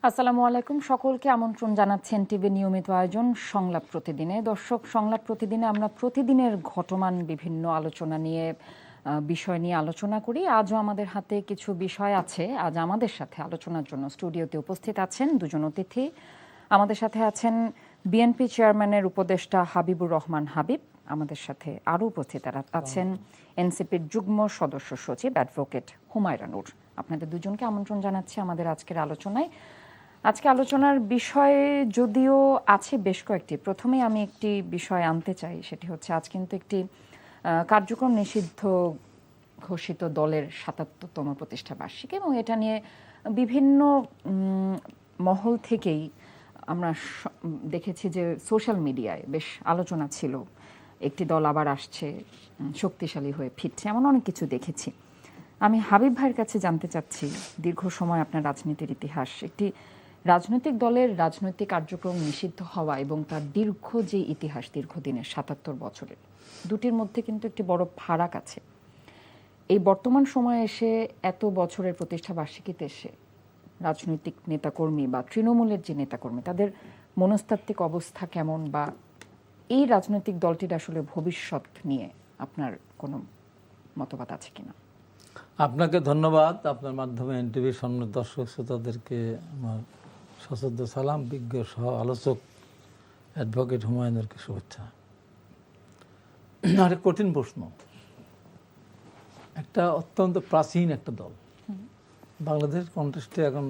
আসসালামু আলাইকুম, সকলকে আমন্ত্রণ জানাচ্ছেন টিভি নিয়মিত আয়োজন সংলাপ প্রতিদিনে। দর্শক, সংলাপ প্রতিদিনে আমরা প্রতিদিনের ঘটমান বিভিন্ন আলোচনা নিয়ে বিষয় নিয়ে আলোচনা করি। আজও আমাদের হাতে কিছু বিষয় আছে। আজ আমাদের সাথে আলোচনার জন্য স্টুডিওতে উপস্থিত আছেন দুজন অতিথি। আমাদের সাথে আছেন বিএনপি চেয়ারম্যানের উপদেষ্টা হাবিবুর রহমান হাবিব। আমাদের সাথে আরও উপস্থিত আছেন এনসিপির যুগ্ম সদস্য সচিব অ্যাডভোকেট হুমায়রা নূর। আপনাদের দুজনকে আমন্ত্রণ জানাচ্ছি আমাদের আজকের আলোচনায়। আজকে আলোচনার বিষয় যদিও আছে বেশ কয়েকটি, প্রথমেই আমি একটি বিষয় আনতে চাই, সেটি হচ্ছে আজ কিন্তু একটি কার্যক্রম নিষিদ্ধ ঘোষিত দলের ৭৭তম প্রতিষ্ঠা বার্ষিকী, এবং এটা নিয়ে বিভিন্ন মহল থেকেই আমরা দেখেছি যে সোশ্যাল মিডিয়ায় বেশ আলোচনা ছিল। একটি দল আবার আসছে, শক্তিশালী হয়ে ফিরছে, এমন অনেক কিছু দেখেছি। আমি হাবিব ভাইয়ের কাছে জানতে চাচ্ছি, দীর্ঘ সময় আপনার রাজনীতির ইতিহাস, একটি রাজনৈতিক দলের রাজনৈতিক কার্যক্রম নিষিদ্ধ হওয়া এবং তার দীর্ঘ যে ইতিহাস, দীর্ঘদিনের ৭৭ বছরের, দুটির মধ্যে কিন্তু একটি বড় ফারাক আছে। এই বর্তমান সময়ে এসে, এত বছরের প্রতিষ্ঠা বার্ষিকীতে এসে রাজনৈতিক নেতাকর্মী বা তৃণমূলের যে নেতাকর্মী, তাদের মনস্তাত্ত্বিক অবস্থা কেমন, বা এই রাজনৈতিক দলটির আসলে ভবিষ্যৎ নিয়ে আপনার কোনো মতবাদ আছে কিনা? আপনাকে ধন্যবাদ। আপনার মাধ্যমে এনটিভির সম্মানিত দর্শক শ্রোতাদেরকে আমার সশ্রদ্ধ সালাম। বিজ্ঞ সহ আলোচক অ্যাডভোকেট হুমায়ুনকে শুভেচ্ছা। আরেক কঠিন প্রশ্ন। একটা অত্যন্ত প্রাচীন একটা দল, বাংলাদেশ কন্টেস্টে এখন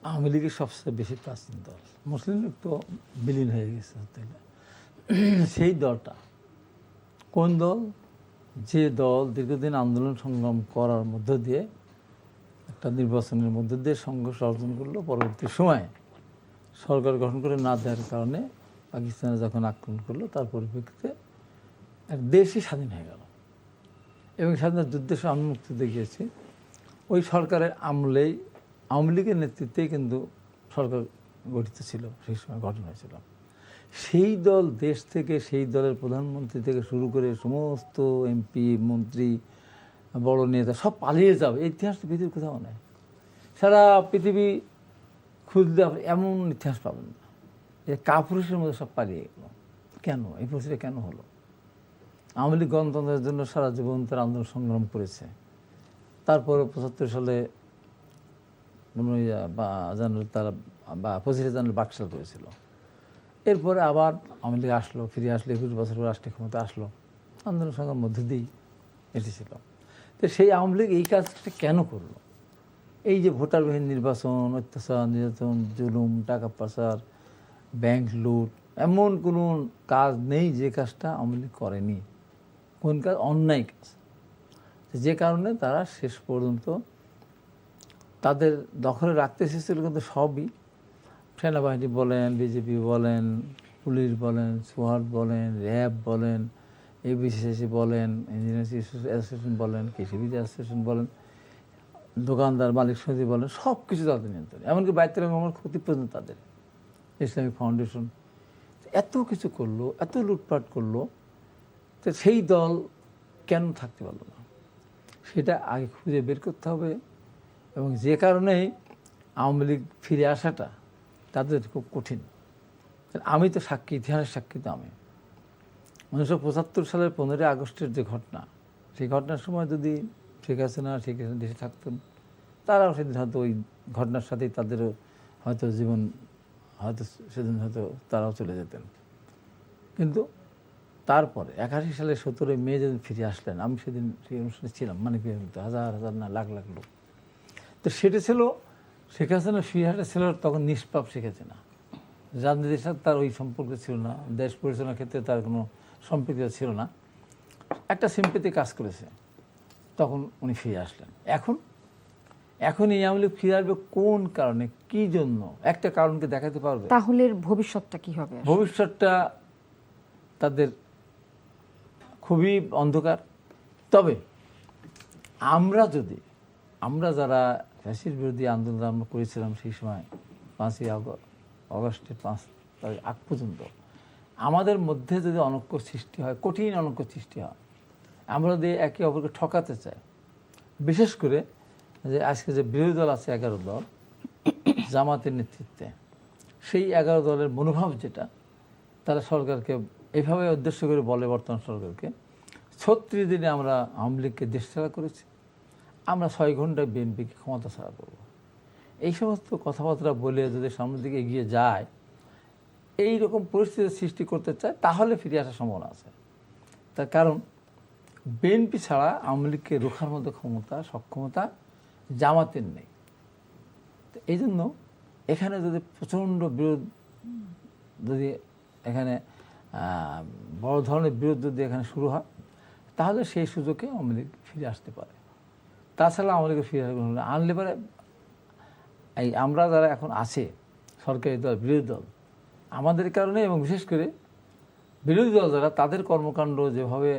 আওয়ামী লীগের সবচেয়ে বেশি প্রাচীন দল, মুসলিম লীগ তো বিলীন হয়ে গেছে। সেই দলটা কোন দল? যে দল দীর্ঘদিন আন্দোলন সংগ্রাম করার মধ্য দিয়ে একটা নির্বাচনের মধ্য দিয়ে সংঘর্ষ অর্জন করলো, পরবর্তী সময়ে সরকার গঠন করে না দেওয়ার কারণে পাকিস্তানে যখন আক্রমণ করলো, তার পরিপ্রেক্ষিতে এক দেশই স্বাধীন হয়ে গেল এবং স্বাধীনতার যুদ্ধে আমি মুক্তিযুদ্ধ গিয়েছি। ওই সরকারের আমলেই আওয়ামী লীগের নেতৃত্বেই কিন্তু সরকার গঠিত ছিল, সেই সময় গঠন হয়েছিল। সেই দল দেশ থেকে, সেই দলের প্রধানমন্ত্রী থেকে শুরু করে সমস্ত এমপি মন্ত্রী বড় নেতা সব পালিয়ে যাবে, এই ইতিহাস পৃথিবীর কোথাও নেই। সারা পৃথিবী খুঁজলে এমন ইতিহাস পাবেন না যে কাপুরুষের মধ্যে সব পালিয়ে গেল। কেন এই প্রশ্নটা কেন হলো? আওয়ামী লীগ গণতন্ত্রের জন্য সারা জীবন তার আন্দোলন সংগ্রাম করেছে। তারপরে ৭৫ সালে তারা ২৫ জানুয়ারি বাকশাল করেছিল। এরপরে আবার আওয়ামী লীগ আসলো, ফিরে আসলো, ২১ বছর পর রাষ্ট্রীয় ক্ষমতা আসলো, আন্দোলন সংগ্রামের মধ্যে দিয়েই এসেছিল। তো সেই আওয়ামী লীগ এই কাজটা কেন করলো? এই যে ভোটারবিহীন নির্বাচন, অত্যাচার, নির্যাতন, জুলুম, টাকা পাচার, ব্যাংক লুট, এমন কোনো কাজ নেই যে কাজটা আওয়ামী লীগ করেনি। কোন কাজ? অন্যায় কাজ। যে কারণে তারা শেষ পর্যন্ত তাদের দখলে রাখতে এসেছিল, কিন্তু সবই সেনাবাহিনী বলেন, বিজেপি বলেন, পুলিশ বলেন, সোহাট বলেন, র্যাব বলেন, এবিসিসি বলেন, ইঞ্জিনিয়ার্স অ্যাসোসিয়েশন বলেন, কৃষিবিদ অ্যাসোসিয়েশন বলেন, দোকানদার মালিক সমিতি বলেন, সব কিছু তাদের নিয়ন্ত্রণে, এমনকি বাইতুল মালের ক্ষতি পর্যন্ত তাদের। ইসলামিক ফাউন্ডেশন এত কিছু করলো, এত লুটপাট করলো, তো সেই দল কেন থাকতে পারলো না? সেটা আগে খুঁজে বের করতে হবে। এবং যে কারণেই আওয়ামী লীগ ফিরে আসাটা তাদের খুব কঠিন। আমি তো সাক্ষী, ইতিহাসের সাক্ষী তো আমি। ১৯৭৫ সালের ১৫ই আগস্টের যে ঘটনা, সেই ঘটনার সময় যদি শেখ হাসিনা দেশে থাকতেন, তারাও সেদিন হয়তো ওই ঘটনার সাথেই তাদেরও হয়তো জীবন, হয়তো সেদিন হয়তো তারাও চলে যেতেন। কিন্তু তারপরে ৮১ সালের ১৭ই মে যেদিন ফিরে আসলেন, আমি সেদিন সেই অনুষ্ঠানে ছিলাম, মানে হাজার হাজার না লাখ লাখ লোক। তো সেটা ছিল শেখ হাসিনা ফিরে ছিল তখন নিষ্পাপ শেখ হাসিনা, রাজনীতির সাথে তার ওই সম্পর্ক ছিল না, দেশ পরিচালনার ক্ষেত্রে তার কোনো সম্পৃক্ত ছিল না, একটা সিম্পেথি কাজ করেছে, তখন উনি ফিরে আসলেন। এখন এই আওয়ামী লীগ ফিরে আসবে কোন কারণে, কি জন্য? একটা কারণকে দেখাতে পারবে? তাহলে ভবিষ্যৎটা কি হবে? ভবিষ্যৎটা তাদের খুবই অন্ধকার। তবে আমরা যারা ফ্যাসিস্ট বিরোধী আন্দোলন আমরা করেছিলাম সেই সময় ৫ই আগস্টের ৫ তারিখ আগ পর্যন্ত, আমাদের মধ্যে যদি অনৈক্য সৃষ্টি হয়, কঠিন অনৈক্য সৃষ্টি হয়, আমরা যদি একে অপরকে ঠকাতে চাই, বিশেষ করে যে আজকে যে বিরোধী দল আছে ১১ দল, জামাতের নেতৃত্বে সেই 11 দলের মনোভাব যেটা, তারা সরকারকে এভাবে উদ্দেশ্য করে বলে বর্তমান সরকারকে, 36 দিনে আমরা আওয়ামী লীগকে দেশ ছাড়া করেছি, আমরা 6 ঘন্টায় বিএনপিকে ক্ষমতা ছাড়া করবো। এই সমস্ত কথাবার্তা বলে যদি সামনের দিকে এগিয়ে যায়, এই রকম পরিস্থিতির সৃষ্টি করতে চায়, তাহলে ফিরে আসার সম্ভাবনা আছে। তার কারণ বিএনপি ছাড়া আওয়ামী লীগকে রোখার মতো ক্ষমতা, সক্ষমতা জামাতের নেই। তো এই জন্য এখানে যদি প্রচণ্ড বিরোধ, যদি এখানে বড় ধরনের বিরোধ যদি এখানে শুরু হয়, তাহলে সেই সুযোগে আওয়ামী লীগ ফিরে আসতে পারে। তাছাড়া আওয়ামী লীগের ফিরে আনলে পারে এই আমরা যারা এখন আছে সরকারি দল, বিরোধী দল, আমাদের কারণে এবং বিশেষ করে বিরোধী দল যারা, তাদের কর্মকাণ্ড যেভাবে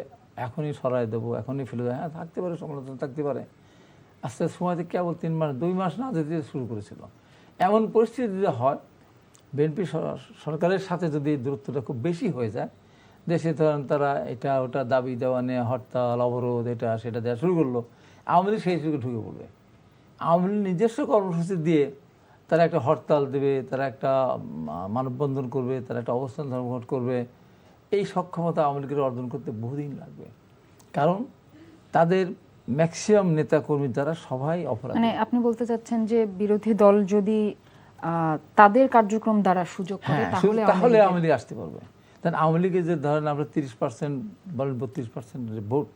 এখনই সরাই দেবো, এখনই ফেলে দেবো, হ্যাঁ থাকতে পারে, সমালোচনা থাকতে পারে, আস্তে আস্তে সময়তে কেবল 3 মাস 2 মাস না যেতে শুরু করেছিল। এমন পরিস্থিতি যদি হয়, বিএনপি সরকারের সাথে যদি দূরত্বটা খুব বেশি হয়ে যায়, দেশে ধরেন তারা এটা ওটা দাবি দেওয়া নিয়ে হরতাল, অবরোধ, এটা সেটা দেওয়া শুরু করলো, আওয়ামী লীগ সেই যুগে ঢুকে পড়বে। আওয়ামী লীগ নিজস্ব কর্মসূচি দিয়ে তারা একটা হরতাল দেবে, তারা একটা মানববন্ধন করবে, তারা একটা অবস্থান ধর্মঘট করবে। এই সক্ষমতা আওয়ামী লীগের অর্জন করতে বহুদিন লাগবে, কারণ তাদের ম্যাক্সিমাম নেতাকর্মী তারা সবাই অপরাধী। মানে আপনি বলতে চাচ্ছেন যে বিরোধী দল যদি তাদের কার্যক্রম দ্বারা সুযোগ করে, তাহলে আওয়ামী লীগ আসতে পারবে। তাই আওয়ামী লীগের যে ধরেন আমরা 30% বলেন 32% যে ভোট,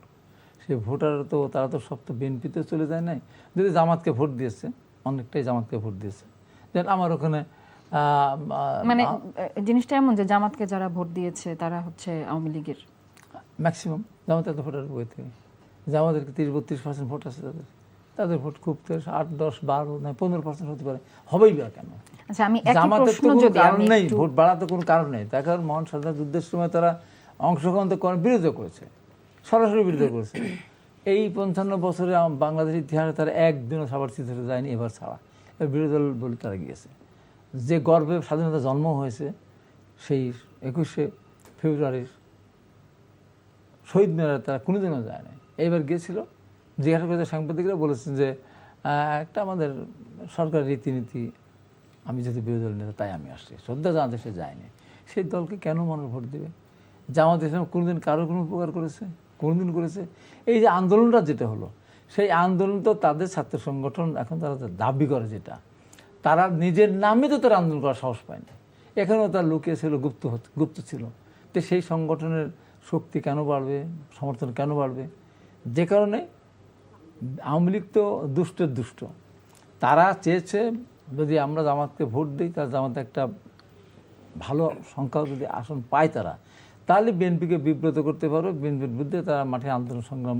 সেই ভোটার তো তারা তো সব তো বিএনপিতে চলে যায় নাই। যদি জামাতকে ভোট দিয়েছে, অনেকটাই জামাতকে ভোট দিয়েছে, যেন আমার ওখানে মানে জিনিসটা এমন যে জামাতকে যারা ভোট দিয়েছে তারা হচ্ছে আওয়ামী লীগের ম্যাক্সিমাম, জামাতের তো ভোটার বই থেকে জামাতেরকে 30-32% ভোট আছে, তাদের ভোট খুব 8, 10, 12 না 15% হতে পারে, হবেই বা কেন? আচ্ছা, আমি একই জামাতের প্রশ্ন তো কোনো যদি কারণ নেই, ভোট বাড়াতে কোনো কারণ নেই। তার কারণ মহান স্বাধীনতা যুদ্ধের সময় তারা অংশগ্রহণ তো করার বিরোধিতা করেছে, সরাসরি বিরোধিতা করেছে। এই 55 বছরে বাংলাদেশের ইতিহাসে তারা একদিনও সবার চিত্রে যায়নি, এবার ছাড়া এবার বিরোধী দল বলে তারা গিয়েছে। যে গর্বে স্বাধীনতা জন্ম হয়েছে, সেই 21শে ফেব্রুয়ারির শহীদ মিনারে তারা কোনোদিনও যায় না। এইবার গিয়েছিল, জিজ্ঞাসা করে সাংবাদিকরা বলেছেন যে একটা আমাদের সরকারের রীতিনীতি, আমি যদি বিরোধী দল নেতা তাই আমি আসছি, শ্রদ্ধা জানাতে সে যায়নি। সেই দলকে কেন মানুষ ভোট দেবে? জামাত ইসলাম কোনোদিন কারো কোনো উপকার করেছে? কোনোদিন করেছে? এই যে আন্দোলনটা যেটা হলো, সেই আন্দোলন তো তাদের ছাত্র সংগঠন এখন তারা দাবি করে, যেটা তারা নিজের নামে তো তারা আন্দোলন করার সাহস পায় না। এখানেও তার লুকিয়ে ছিল, গুপ্ত ছিল। তো সেই সংগঠনের শক্তি কেন বাড়বে, সমর্থন কেন বাড়বে? যে কারণে আওয়ামী লীগ তো দুষ্টের দুষ্ট, তারা চেয়েছে যদি আমরা জামাতকে ভোট দিই, তার জামাতে একটা ভালো সংখ্যা যদি আসন পায় তারা, তাহলে বিএনপিকে বিব্রত করতে পারবে, বিএনপির বিরুদ্ধে তারা মাঠে আন্দোলন সংগ্রাম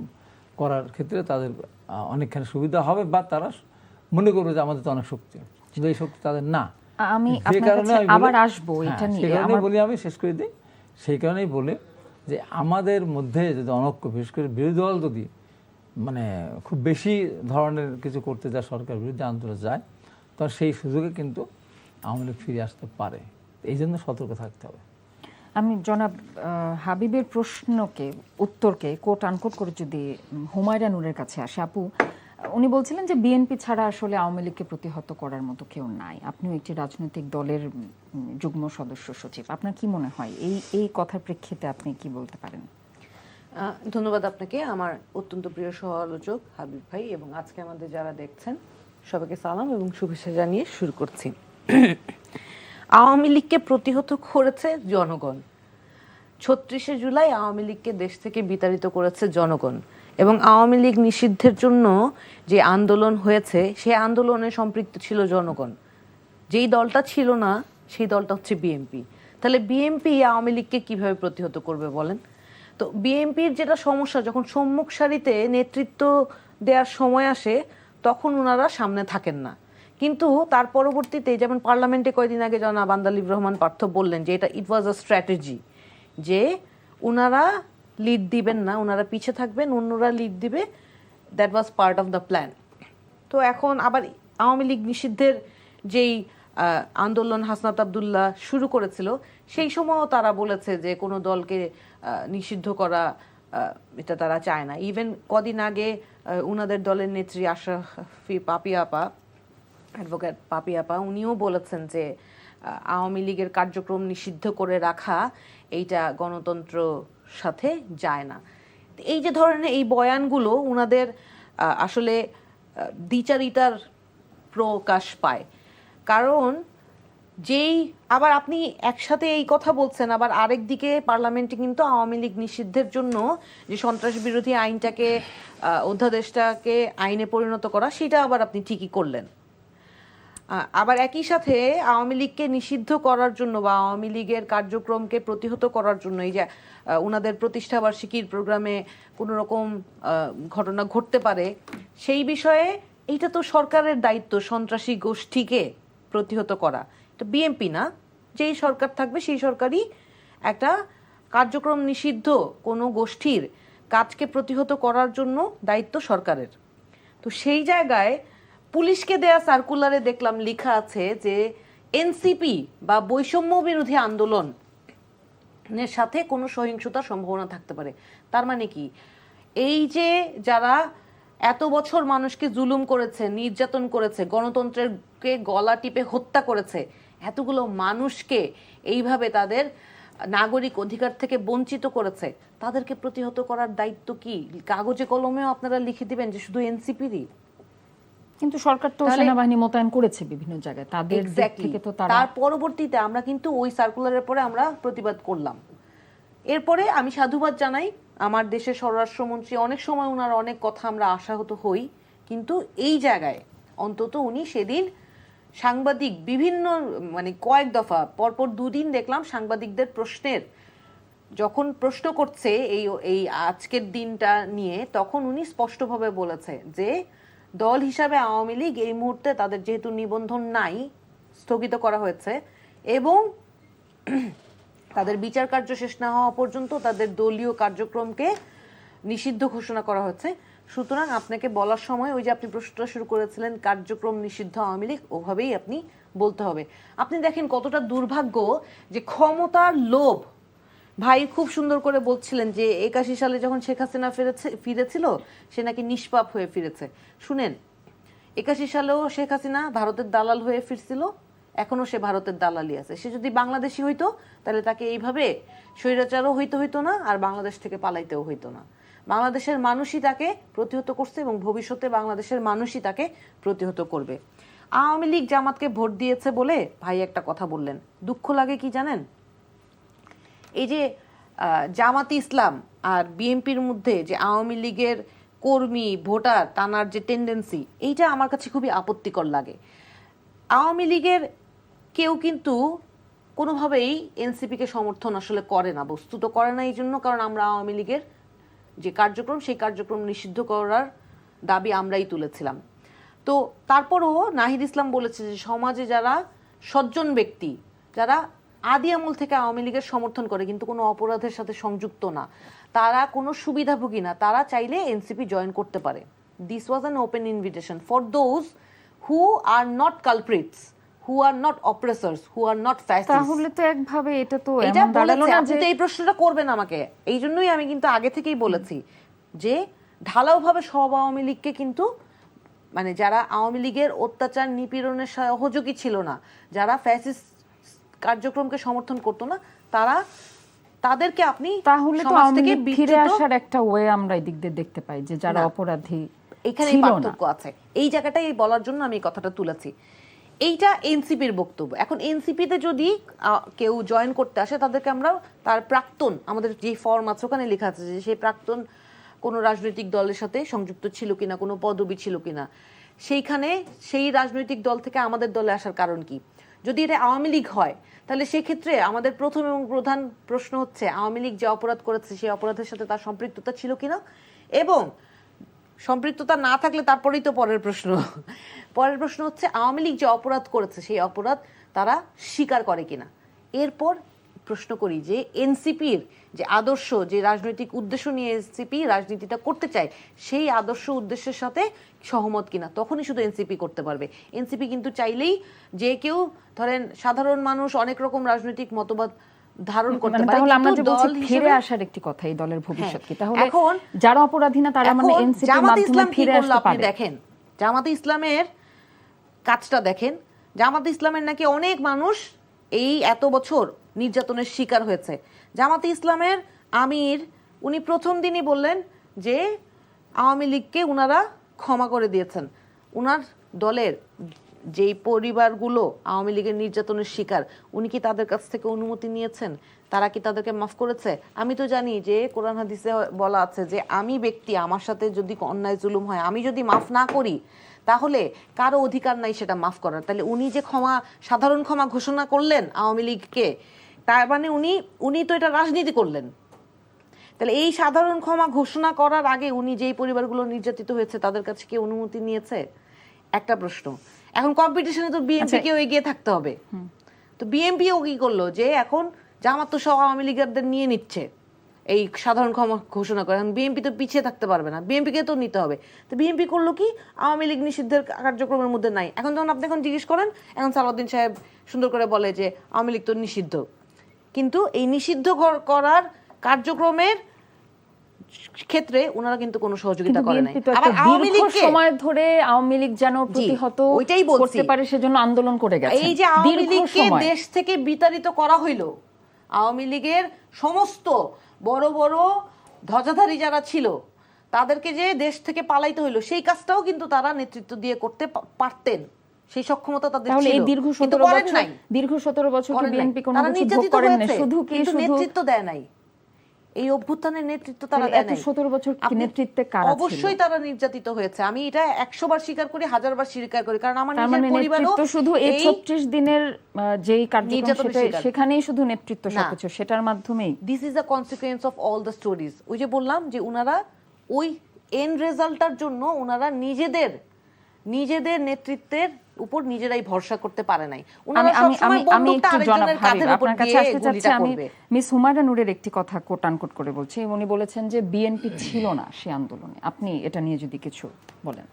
করার ক্ষেত্রে তাদের অনেকখানি সুবিধা হবে, বা তারা মনে করবে যে আমাদের তো অনেক শক্তি, কিন্তু এই শক্তি তাদের না। আমি আবার আসবো এটা নিয়ে, সেই কারণেই বলি, আমি শেষ করে দিই, সেই কারণেই বলি যে আমাদের মধ্যে যদি অনৈক্য, বিশেষ করে বিরোধী দল যদি মানে খুব বেশি ধরনের কিছু করতে যায়, সরকার বিরুদ্ধে আন্দোলন যায়, তখন সেই সুযোগে কিন্তু আওয়ামী লীগ ফিরে আসতে পারে। এই জন্য সতর্ক থাকতে হবে। আমি জনাব হাবিবের উত্তরকে কোট আনকোট করে যদি হুমায়রা নূরের কাছে আসে, আপু উনি বলছিলেন যে বিএনপি ছাড়া আসলে আওয়ামী লীগকে প্রতিহত করার মতো কেউ নাই। আপনিও একটি রাজনৈতিক দলের যুগ্ম সদস্য সচিব, আপনার কি মনে হয় এই কথার প্রেক্ষিতে আপনি কি বলতে পারেন? ধন্যবাদ আপনাকে, আমার অত্যন্ত প্রিয় সহ আলোচক হাবিব ভাই, এবং আজকে আমাদের যারা দেখছেন সবাইকে সালাম এবং শুভেচ্ছা জানিয়ে শুরু করছি। আওয়ামী লীগকে প্রতিহত করেছে জনগণ। 36শে জুলাই আওয়ামী লীগকে দেশ থেকে বিতাড়িত করেছে জনগণ, এবং আওয়ামী লীগ নিষিদ্ধের জন্য যে আন্দোলন হয়েছে, সেই আন্দোলনে সম্পৃক্ত ছিল জনগণ। যেই দলটা ছিল না, সেই দলটা হচ্ছে বিএনপি। তাহলে বিএনপি আওয়ামী লীগকে কিভাবে প্রতিহত করবে বলেন? তো বিএনপির যেটা সমস্যা, যখন সম্মুখ সারিতে নেতৃত্ব দেওয়ার সময় আসে, তখন ওনারা সামনে থাকেন না। কিন্তু তার পরবর্তীতে, যেমন পার্লামেন্টে কয়েকদিন আগে জনাব আন্দালিব রহমান পার্থ বললেন যে এটা ইট ওয়াজ আ স্ট্র্যাটেজি, যে ওনারা লিড দিবেন না, ওনারা পিছে থাকবেন, অন্যরা লিড দিবে, that was part of the plan. তো এখন আবার আওয়ামী লীগ নিষিদ্ধের যেই আন্দোলন হাসনাত আবদুল্লাহ শুরু করেছিল, সেই সময়ও তারা বলেছে যে কোনো দলকে নিষিদ্ধ করা এটা তারা চায় না। ইভেন কদিন আগে উনাদের দলের নেত্রী আশরাফি পাপিয়া আপা অ্যাডভোকেট পাপি আপা উনিও বলেছেন যে আওয়ামী লীগের কার্যক্রম নিষিদ্ধ করে রাখা এইটা গণতন্ত্র সাথে যায় না। এই যে ধরনের এই বয়ানগুলো উনাদের আসলে দ্বিচারিতার প্রকাশ পায়। কারণ যেই আবার আপনি একসাথে এই কথা বলছেন, আবার আরেক দিকে পার্লামেন্টে কিন্তু আওয়ামী লীগ নিষিদ্ধের জন্য যে সন্ত্রাস বিরোধী আইনটাকে অধ্যাদেশটাকে আইনে পরিণত করা, সেটা আবার আপনি ঠিকই করলেন। আবার একই সাথে আওয়ামী লীগকে নিষিদ্ধ করার জন্য বা আওয়ামী লীগের কার্যক্রমকে প্রতিহত করার জন্য এই যে ওনাদের প্রতিষ্ঠাবার্ষিকীর প্রোগ্রামে কোনো রকম ঘটনা ঘটতে পারে সেই বিষয়ে এইটা তো সরকারের দায়িত্ব সন্ত্রাসী গোষ্ঠীকে প্রতিহত করা। এটা বিএনপি না, যেই সরকার থাকবে সেই সরকারই একটা কার্যক্রম নিষিদ্ধ কোনো গোষ্ঠীর কাজকে প্রতিহত করার জন্য দায়িত্ব সরকারের। তো সেই জায়গায় পুলিশকে দেয়া সার্কুলারে দেখলাম লেখা আছে যে এনসিপি বা বৈষম্য বিরোধী আন্দোলনের সাথে কোনো সহিংসতার সম্ভাবনা থাকতে পারে। তার মানে কি, এই যে যারা এত বছর মানুষকে জুলুম করেছে, নির্যাতন করেছে, গণতন্ত্রকে গলা টিপে হত্যা করেছে, এতগুলো মানুষকে এইভাবে তাদের নাগরিক অধিকার থেকে বঞ্চিত করেছে, তাদেরকে প্রতিহত করার দায়িত্ব কি কাগজে কলমেও আপনারা লিখে দিবেন যে শুধু এনসিপিরই? কিন্তু সরকার তো সেনাবাহিনী মোতায়েন করেছে বিভিন্ন জায়গায়, তাদের দিক থেকে তো তার পরবর্তীতে আমরা কিন্তু ওই সার্কুলারের পরে আমরা প্রতিবাদ করলাম। এরপরে আমি সাধুবাদ জানাই আমার দেশের স্বরাষ্ট্রমন্ত্রী, অনেক সময় ওনার অনেক কথা আমরা আশাহত হই, কিন্তু এই জায়গায় অন্তত উনি সেদিন সাংবাদিক বিভিন্ন মানে কয়েক দফা পরপর দুদিন দেখলাম সাংবাদিকদের প্রশ্নের যখন প্রশ্ন করছে এই আজকের দিনটা নিয়ে, তখন উনি স্পষ্টভাবে বলেছে যে দল হিসাবে আওয়ামী লীগ এই মুহূর্তে তাদের যেহেতু নিবন্ধন নাই, স্থগিত করা হয়েছে এবং তাদের বিচার কার্য শেষ না হওয়া পর্যন্ত তাদের দলীয় কার্যক্রমকে নিষিদ্ধ ঘোষণা করা হয়েছে। সুতরাং আপনাকে বলার সময় ওই যে আপনি প্রশ্নটা শুরু করেছিলেন কার্যক্রম নিষিদ্ধ আওয়ামী লীগ, ওভাবেই আপনি বলতে হবে। আপনি দেখেন কতটা দুর্ভাগ্য যে ক্ষমতার লোভ, ভাই খুব সুন্দর করে বলছিলেন যে 81 সালে যখন শেখ হাসিনা ফিরেছিল সে নাকি নিষ্পাপ হয়ে ফিরেছে। শুনেন, 81 সালেও শেখ হাসিনা ভারতের দালাল হয়ে ফিরছিল, এখনো সে ভারতের দালালি আছে। সে যদি বাংলাদেশি হইতো তাহলে তাকে এইভাবে স্বৈরাচারও হইতো না, আর বাংলাদেশ থেকে পালাইতেও হইতো না। বাংলাদেশের মানুষই তাকে প্রতিহত করছে এবং ভবিষ্যতে বাংলাদেশের মানুষই তাকে প্রতিহত করবে। আওয়ামী লীগ জামাতকে ভোট দিয়েছে বলে ভাই একটা কথা বললেন, দুঃখ লাগে কি জানেন? এই যে জামাতি ইসলাম আর বিএনপির মধ্যে যে আওয়ামী লীগের কর্মী ভোটার টানার যে টেন্ডেন্সি, এইটা আমার কাছে খুবই আপত্তিকর লাগে। আওয়ামী লীগের কেউ কিন্তু কোনোভাবেই এনসিপিকে সমর্থন আসলে করে না, বস্তুত করে না এই জন্য কারণ আমরা আওয়ামী লীগের যে কার্যক্রম সেই কার্যক্রম নিষিদ্ধ করার দাবি আমরাই তুলেছিলাম। তো তারপরও নাহিদ ইসলাম বলেছে যে সমাজে যারা সজ্জন ব্যক্তি, যারা আদি আমল থেকে আওয়ামী লীগের সমর্থন করে কিন্তু কোনো অপরাধের সাথে সংযুক্ত না, তারা কোনো সুবিধাভোগী না, তারা চাইলে এনসিপি জয়েন করতে পারে। This was an open invitation for those who are not culprits, who are not oppressors, who are not fascist. তাহলে তো একভাবে এটা তো এটা এমন দাঁড়ালো বলেছে, না আপনি যে তো এই প্রশ্নটা করবেন আমাকে, এই জন্যই আমি কিন্তু আগে থেকেই বলেছি যে ঢালাওভাবে সব আওয়ামী লীগকে কিন্তু মানে যারা আওয়ামী লীগের অত্যাচার নিপীড়নের সহযোগী ছিল না, যারা ফ্যাসিস্ট কার্যক্রমকে সমর্থন করতো না, তাদেরকে আপনি তাহলে তো সমাজ আওয়ামী থেকে লীগ ফিরে আসার একটা ওয়ে আমরা এই দিক দিয়ে দেখতে পাই যে যারা অপরাধী এখানে ছিল না। পার্থক্য আছে, এই জায়গাটাই বলার জন্য আমি এই কথাটা তুলেছি। এইটা এনসিপির বক্তব্য। এখন এনসিপিতে যদি কেউ জয়েন করতে আসে তাদেরকে আমরা তার প্রাক্তন, আমাদের যে ফর্ম আছে ওখানে লেখা আছে যে সেই প্রাক্তন কোনো রাজনৈতিক দলের সাথে সংযুক্ত ছিল কিনা, কোনো পদবি ছিল কিনা, সেইখানে সেই রাজনৈতিক দল থেকে আমাদের দলে আসার কারণ কি। যদি এটা আওয়ামী লীগ হয় তাহলে সেক্ষেত্রে আমাদের প্রথম এবং প্রধান প্রশ্ন হচ্ছে আওয়ামী লীগ যে অপরাধ করেছে সেই অপরাধের সাথে তার সম্পৃক্ততা ছিল কিনা, এবং সম্পৃক্ততা না থাকলে তারপরেই তো পরের প্রশ্ন হচ্ছে আওয়ামী লীগ যে অপরাধ করেছে সেই অপরাধ তারা স্বীকার করে কিনা। এরপর প্রশ্ন করি যে এনসিপির যে আদর্শ, যে রাজনৈতিক উদ্দেশ্য নিয়ে এনসিপি রাজনীতিটা করতে চায় সেই আদর্শ উদ্দেশ্যের সাথে সহমত কিনা, তখনই শুধু এনসিপি করতে পারবে। এনসিপি কিন্তু চাইলেই যে কেউ ধরেন সাধারণ মানুষ অনেক রকম রাজনৈতিক মতবাদ ধারণ করতে পারে, তাহলে আমরা যে বলছি দল ফিরে আসার একটি কথা এই দলের ভবিষ্যৎ কি, তাহলে এখন যারা অপরাধী না তারা মানে এনসিপির মাধ্যমে ফিরে আসতে আপনি পারে। দেখেন জামাতে ইসলামের কাজটা দেখেন, জামাতে ইসলামের নাকি অনেক মানুষ এই এত বছর নির্যাতনের শিকার হয়েছে। জামাতে ইসলামের আমির উনি প্রথম দিনই বললেন যে আওয়ামী লীগকে উনারা ক্ষমা করে দিয়েছেন। উনার দলের যেই পরিবারগুলো আওয়ামী লীগের নির্যাতনের শিকার, উনি কি তাদের কাছ থেকে অনুমতি নিয়েছেন? তারা কি তাদেরকে মাফ করেছে? আমি তো জানি যে কোরআন হাদিসে বলা আছে যে আমি ব্যক্তি, আমার সাথে যদি অন্যায় জুলুম হয়, আমি যদি মাফ না করি তাহলে কারো অধিকার নাই সেটা মাফ করার। তাহলে উনি যে সাধারণ ক্ষমা ঘোষণা করলেন আওয়ামী লীগকে, তার মানে উনি তো এটা রাজনীতি করলেন। তাহলে এই সাধারণ ক্ষমা ঘোষণা করার আগে উনি যেই পরিবারগুলো নির্যাতিত হয়েছে তাদের কাছে কি অনুমতি নিয়েছে? একটা প্রশ্ন। এখন কম্পিটিশনে তো বিএনপিকেও এগিয়ে থাকতে হবে। তো বিএনপিও কি করলো যে এখন জামাত তো সব আওয়ামী লীগারদের নিয়ে নিচ্ছে এই সাধারণ ক্ষমা ঘোষণা করে। এখন বিএনপি তো পিছিয়ে থাকতে পারবে না, বিএনপিকে তো নিতে হবে। তো বিএনপি করলো কি, আওয়ামী লীগ নিষিদ্ধের কার্যক্রমের মধ্যে নাই। এখন যখন আপনি জিজ্ঞেস করেন, এখন সালাউদ্দিন সাহেব সুন্দর করে বলে যে আওয়ামী লীগ তো নিষিদ্ধ, কিন্তু এই নিষিদ্ধ করার কার্যক্রমের ক্ষেত্রে ওনারা কিন্তু কোনো সহযোগিতা করে নাই। আবার আওয়ামী লীগ সময় ধরে আওয়ামী লীগ যেন প্রতিহত করতে পারে সেজন্য আন্দোলন করে গেছে। এই যে আওয়ামী লীগকে দেশ থেকে বিতাড়িত করা হইলো, আওয়ামী লীগের সমস্ত বড় বড় ধ্বজাধারী যারা ছিল তাদেরকে যে দেশ থেকে পালাইতে হইলো, সেই কাজটাও কিন্তু তারা নেতৃত্ব দিয়ে করতে পারতেন। সেই সক্ষমতা তাদের ছিল। তাহলে এই দীর্ঘ 17 বছর কি বিএনপি কোনো কিছু ভোগ করেন না? শুধু নেতৃত্ব দেয় নাই, এই অভ্যুত্থানের নেতৃত্ব তারা দেয় নাই। 17 বছর কি নেতৃত্বে কারা ছিল? অবশ্যই তারা নির্যাতিত হয়েছে। আমি এটা 100 বার স্বীকার করি, 1000 বার স্বীকার করি, কারণ আমার নিজের পরিবারও শুধু এই 36 দিনের যেই কার্যক্রম সেখানেই শুধু নেতৃত্ব সবকিছু সেটার মাধ্যমেই। This is a consequence of all the stories. ওই যে বললাম যে উনারা ওই এন্ড রেজাল্টটার জন্য উনারা নিজেদের নেতৃত্বের উপর নিজেরাই ভরসা করতে পারে নাই। আমি একটু জনাব হাবিব আপনার কাছে আসতে চাচ্ছি। আমি মিস হুমায়রা নূরের একটি কথা কোট আনকোট করে বলছি। উনি বলেছেন যে বিএনপি ছিল না সে আন্দোলনে। আপনি এটা নিয়ে যদি কিছু বলেন।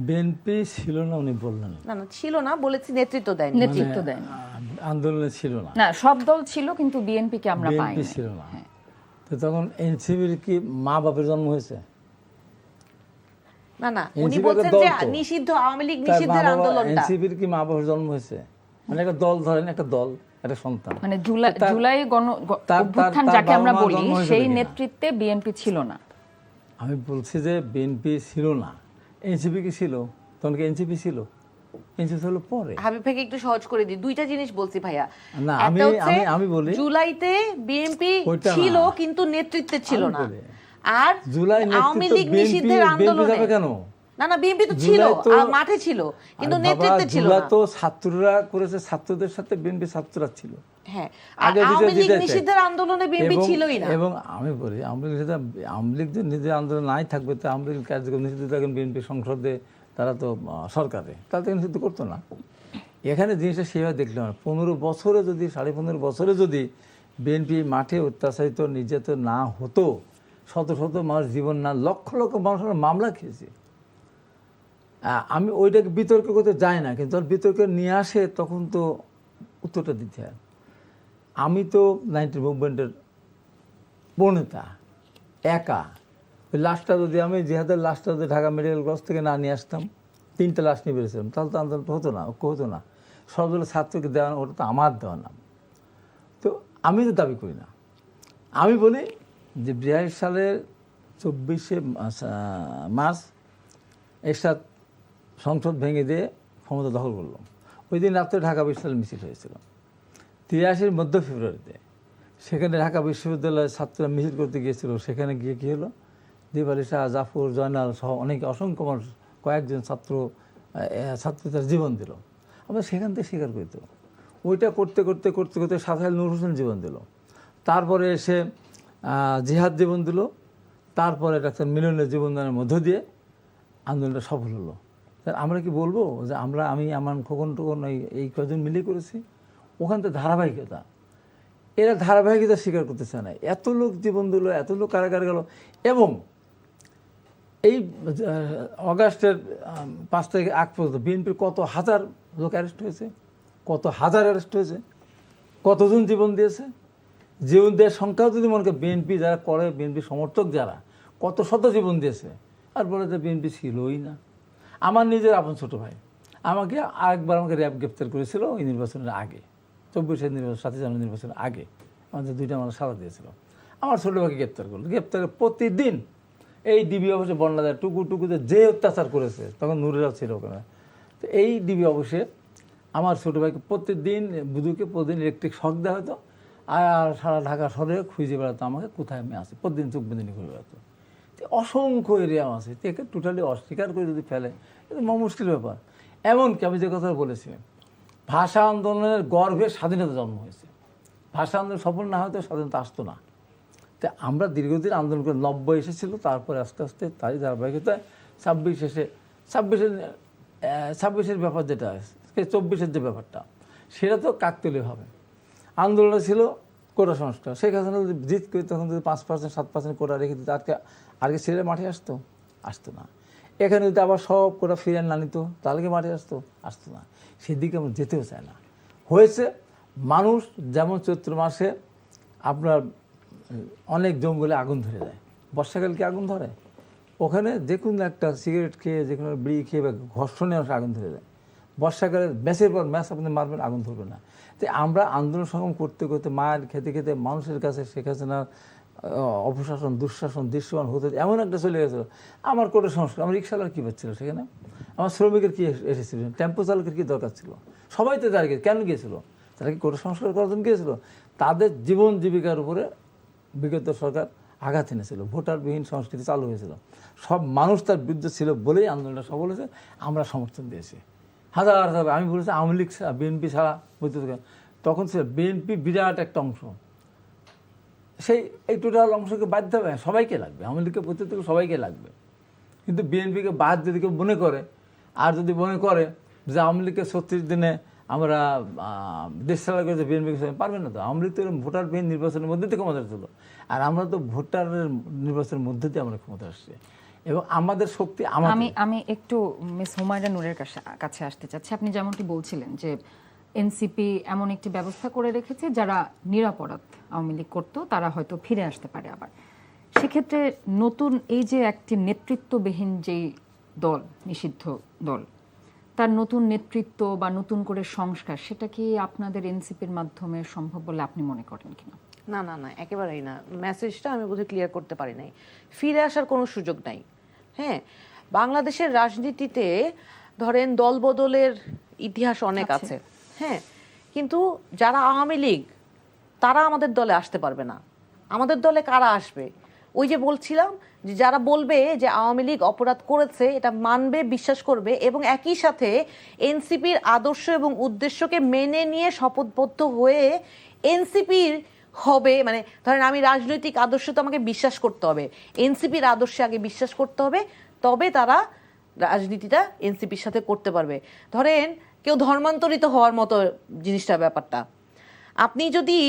বিএনপি ছিল না উনি বললেন না, ছিল না বলেছি, নেতৃত্ব দেয়নি। আন্দোলনে ছিল না। না, সব দল ছিল কিন্তু বিএনপি কে আমরা পাইনি। বিএনপি ছিল না। তো তখন এনসিপির কি মা বাপের জন্ম হয়েছে? না, উনি বলছেন যে নিষিদ্ধ আওয়ামী লীগ নিষিদ্ধের আন্দোলনটা, এনসিপির কি মা বাবার জন্ম হয়েছে? মানে একটা দল, ধরেন একটা দল, একটা সন্তান, মানে জুলাই অভ্যুত্থান যাকে আমরা বলি সেই নেতৃত্বে বিএনপি ছিল না। আমি বলছি যে বিএনপি ছিল না, এনসিপি কি ছিল? তখন কি এনসিপি ছিল? এনসিপি হলো পরে। হাবিব ভাইকে একটু সহজ করে দিই, দুইটা জিনিস বলছি ভাইয়া। না, আমি বলি জুলাইতে বিএনপি ছিল কিন্তু নেতৃত্বে ছিল না। আর জুলাই আওয়ামী লীগ নিষিদ্ধের আন্দোলনে কেন? না, বিএনপি তো ছিল, মাঠে ছিল, কিন্তু নেতৃত্বে ছিল না। তো ছাত্ররা করেছে, ছাত্রদের সাথে বিএনপি ছাত্ররা ছিল। হ্যাঁ, আওয়ামী লীগ নিষিদ্ধের আন্দোলনে বিএনপি ছিলই না। এবং আমি বলি আওয়ামী লীগ যে নিজের আন্দোলন নাই থাকবে, তো আওয়ামী লীগ কার্যক্রম নিষিদ্ধ থাকেন বিএনপি সংসদে, তারা তো সরকারে, তাদের নিষিদ্ধ করতো না। এখানে জিনিসটা সেভাবে দেখলাম 15 বছরে যদি 15.5 বছরে যদি বিএনপি মাঠে অত্যাচারিত নির্যাতন না হতো, শত শত মানুষ জীবন না, লক্ষ লক্ষ মানুষের মামলা খেয়েছে। আমি ওইটাকে বিতর্ক করতে যাই না, কিন্তু বিতর্কে নিয়ে আসে তখন তো উত্তরটা দিতে হয়। আমি তো 90 মুভমেন্টের প্রণেতা, একা। ওই লাশটা যদি আমি জিহাদের লাশটা যদি ঢাকা মেডিকেল কলেজ থেকে না নিয়ে আসতাম, 3টা লাশ নিয়ে বেরিয়েছিলাম, তাহলে তো আন্দোলন হতো না, ঐক্য হতো না। সবগুলো ছাত্রকে দেওয়া, ওটা তো আমার দেওয়া নাম। তো আমি তো দাবি করি না। আমি বলি যে 82 সালের 24শে মার্চ এরশাদ সংসদ ভেঙে দিয়ে ক্ষমতা দখল করলো। ওই দিন রাত্রে ঢাকা বিশ্ববিদ্যালয় মিছিল হয়েছিল। 83 মধ্য ফেব্রুয়ারিতে সেখানে ঢাকা বিশ্ববিদ্যালয়ের ছাত্ররা মিছিল করতে গিয়েছিল। সেখানে গিয়ে কী হলো, দীপালি শাহ, জাফর, জয়নাল সহ অনেক অসংখ্য মানুষ, কয়েকজন ছাত্র তার জীবন দিল। আমরা সেখান থেকে স্বীকার করি। তো ওইটা করতে করতে করতে করতে সাথাইল নূর হোসেন জীবন দিল। তারপরে এসে জিহাদ জীবন দিল। তারপরে ডাক্তার মিলনের জীবনদানের মধ্য দিয়ে আন্দোলনটা সফল হলো। আমরা কি বলবো যে আমি আমার খোকন টোকন এই কজন মিলে করেছি? ওখান থেকে ধারাবাহিকতা, এরা ধারাবাহিকতা স্বীকার করতে চায় না। এত লোক জীবন দিল, এত লোক কারাগারে গেল। এবং এই অগাস্টের 5 তারিখ আগ পর্যন্ত বিএনপির কত হাজার লোক অ্যারেস্ট হয়েছে, কত হাজার অ্যারেস্ট হয়েছে, কতজন জীবন দিয়েছে। জীবন দেওয়ার সংখ্যাও যদি মনে করেন, বিএনপি যারা করে, বিএনপি সমর্থক যারা, কত শত জীবন দিয়েছে। আর বলে যে বিএনপি ছিলই না। আমার নিজের আপন ছোট ভাই, আমাকে আরেকবার আমাকে র্যাব গ্রেপ্তার করেছিল ওই নির্বাচনের আগে, 24-এর নির্বাচন, 7 জানুয়ারি নির্বাচনের আগে আমাদের 2টা মানুষ সাজা দিয়েছিল। আমার ছোটো ভাইকে গ্রেপ্তার করলো। গ্রেপ্তারে প্রতিদিন এই ডিবি অফিসে বন্যাদার টুকুতে যে অত্যাচার করেছে, তখন নুরেরাও ছিল ওখানে, তো এই ডিবি অফিসে আমার ছোটো ভাইকে প্রতিদিন বুধুকে প্রতিদিন ইলেকট্রিক শক দেওয়া হতো, আর সারা ঢাকা শহরে খুঁজে বেড়াতো আমাকে কোথায় আমি আছি, প্রতিদিন চোখ বেঁধে ঘুরে বেড়াতো। অসংখ্য এরিয়া আছে, একে টোটালি অস্বীকার করে যদি ফেলে এটা মুশকিল ব্যাপার। এমনকি আমি যে কথা বলেছিলাম, ভাষা আন্দোলনের গর্ভে স্বাধীনতা জন্ম হয়েছে। ভাষা আন্দোলন সফল না হয়তো স্বাধীনতা আসতো না। তা আমরা দীর্ঘদিন আন্দোলন করে 90 এসেছিল, তারপরে আস্তে আস্তে তারই ধারাবাহিকতায় 26-এর ব্যাপার যেটা 24-এর যে ব্যাপারটা, সেটা তো কাকতালীয় হবে। আন্দোলনে ছিল কোটা সংস্কার, শেখ হাসিনা যদি জিত করে তখন যদি 5% 7% কোটা রেখে দিত, আর কি ছেলে মাঠে আসতো না। এখানে যদি আবার সব কোটা ফিরে না নিত, তাহলে কি মাঠে আসতো না। সেদিকে আমরা যেতেও চাই না। হয়েছে মানুষ যেমন চৈত্র মাসে আপনার অনেক জঙ্গলে আগুন ধরে যায়, বর্ষাকাল কি আগুন ধরে? ওখানে যে কোনো একটা সিগারেট খেয়ে, যে কোনো বিড়ি খেয়ে বা ঘর্ষণে আগুন ধরে যায়। বর্ষাকালে ম্যাচের পর ম্যাচ আপনি মারবেন, আগুন ধরবে না। তাই আমরা আন্দোলন সংগ্রাম করতে করতে মায়ের খেতে খেতে মানুষের কাছে শেখ হাসিনার অপশাসন, দুঃশাসন দৃশ্যমান হতে এমন একটা চলে গেছিলো। আমার কোটা সংস্কার, আমার রিক্সাওয়ালার কী পাচ্ছিল সেখানে, আমার শ্রমিকের কী এসেছিল, টেম্পো চালকের কী দরকার ছিল? সবাই তো তারা কেন গিয়েছিল? তারা কি কোটা সংস্কার করার জন্য গিয়েছিল? তাদের জীবন জীবিকার উপরে বিগত সরকার আঘাত এনেছিল, ভোটারবিহীন সংস্কৃতি চালু হয়েছিল, সব মানুষ তার বিরুদ্ধে ছিল বলেই আন্দোলনটা সফল হয়েছে। আমরা সমর্থন দিয়েছি হাজার হাজার। আমি বলেছি আওয়ামী লীগ ছাড়া, বিএনপি ছাড়া বলতে, তখন ছিল বিএনপি বিরাট একটা অংশ, এই টোটাল অংশকে বাদ দেবে, সবাইকে লাগবে, আওয়ামী লীগকে প্রত্যেক সবাইকে লাগবে। কিন্তু বিএনপিকে বাদ যদি কেউ মনে করে, আর যদি মনে করে যে আওয়ামী লীগকে 36 দিনে আমরা দেশ চালা করেছে, বিএনপিকে পারবে না। তো আওয়ামী লীগ তো ভোটারবিহীন নির্বাচনের মধ্যে থেকে ক্ষমতা ছিল, আর আমরা তো ভোটারের নির্বাচনের মধ্যে দিয়ে আমরা ক্ষমতা আসছি, এবং আমাদের শক্তি আমি একটু মিস হুমায়রা নূরের কাছে আসতে চাচ্ছি। আপনি যেমনটি বলছিলেন যে এনসিপি এমন একটি ব্যবস্থা করে রেখেছে, যারা নিরাপরাধ আওয়ামী লীগ করতো তারা হয়তো ফিরে আসতে পারে আবার। সেক্ষেত্রে নতুন এই যে একটি নেতৃত্ববিহীন যেই দল, নিষিদ্ধ দল, তার নতুন নেতৃত্ব বা নতুন করে সংস্কার, সেটা কি আপনাদের এনসিপির মাধ্যমে সম্ভব বলে আপনি মনে করেন কিনা? না, একেবারেই না। মেসেজটা আমি বোধহয় ক্লিয়ার করতে পারি নাই। ফিরে আসার কোনো সুযোগ নাই। হ্যাঁ, বাংলাদেশের রাজনীতিতে ধরেন দল বদলের ইতিহাস অনেক আছে, হ্যাঁ, কিন্তু যারা আওয়ামী লীগ তারা আমাদের দলে আসতে পারবে না। আমাদের দলে কারা আসবে? ওই যে বলছিলাম যে যারা বলবে যে আওয়ামী লীগ অপরাধ করেছে, এটা মানবে, বিশ্বাস করবে, এবং একই সাথে এনসিপির আদর্শ এবং উদ্দেশ্যকে মেনে নিয়ে শপথবদ্ধ হয়ে এনসিপির হবে, মানে ধরেন আমি রাজনৈতিক আদর্শ তো আমাকে বিশ্বাস করতে হবে, এনসিপির আদর্শে আগে বিশ্বাস করতে হবে, তবে তারা রাজনীতিটা এনসিপির সাথে করতে পারবে। ধরেন কেউ ধর্মান্তরিত হওয়ার মতো জিনিসটা, ব্যাপারটা আপনি যদি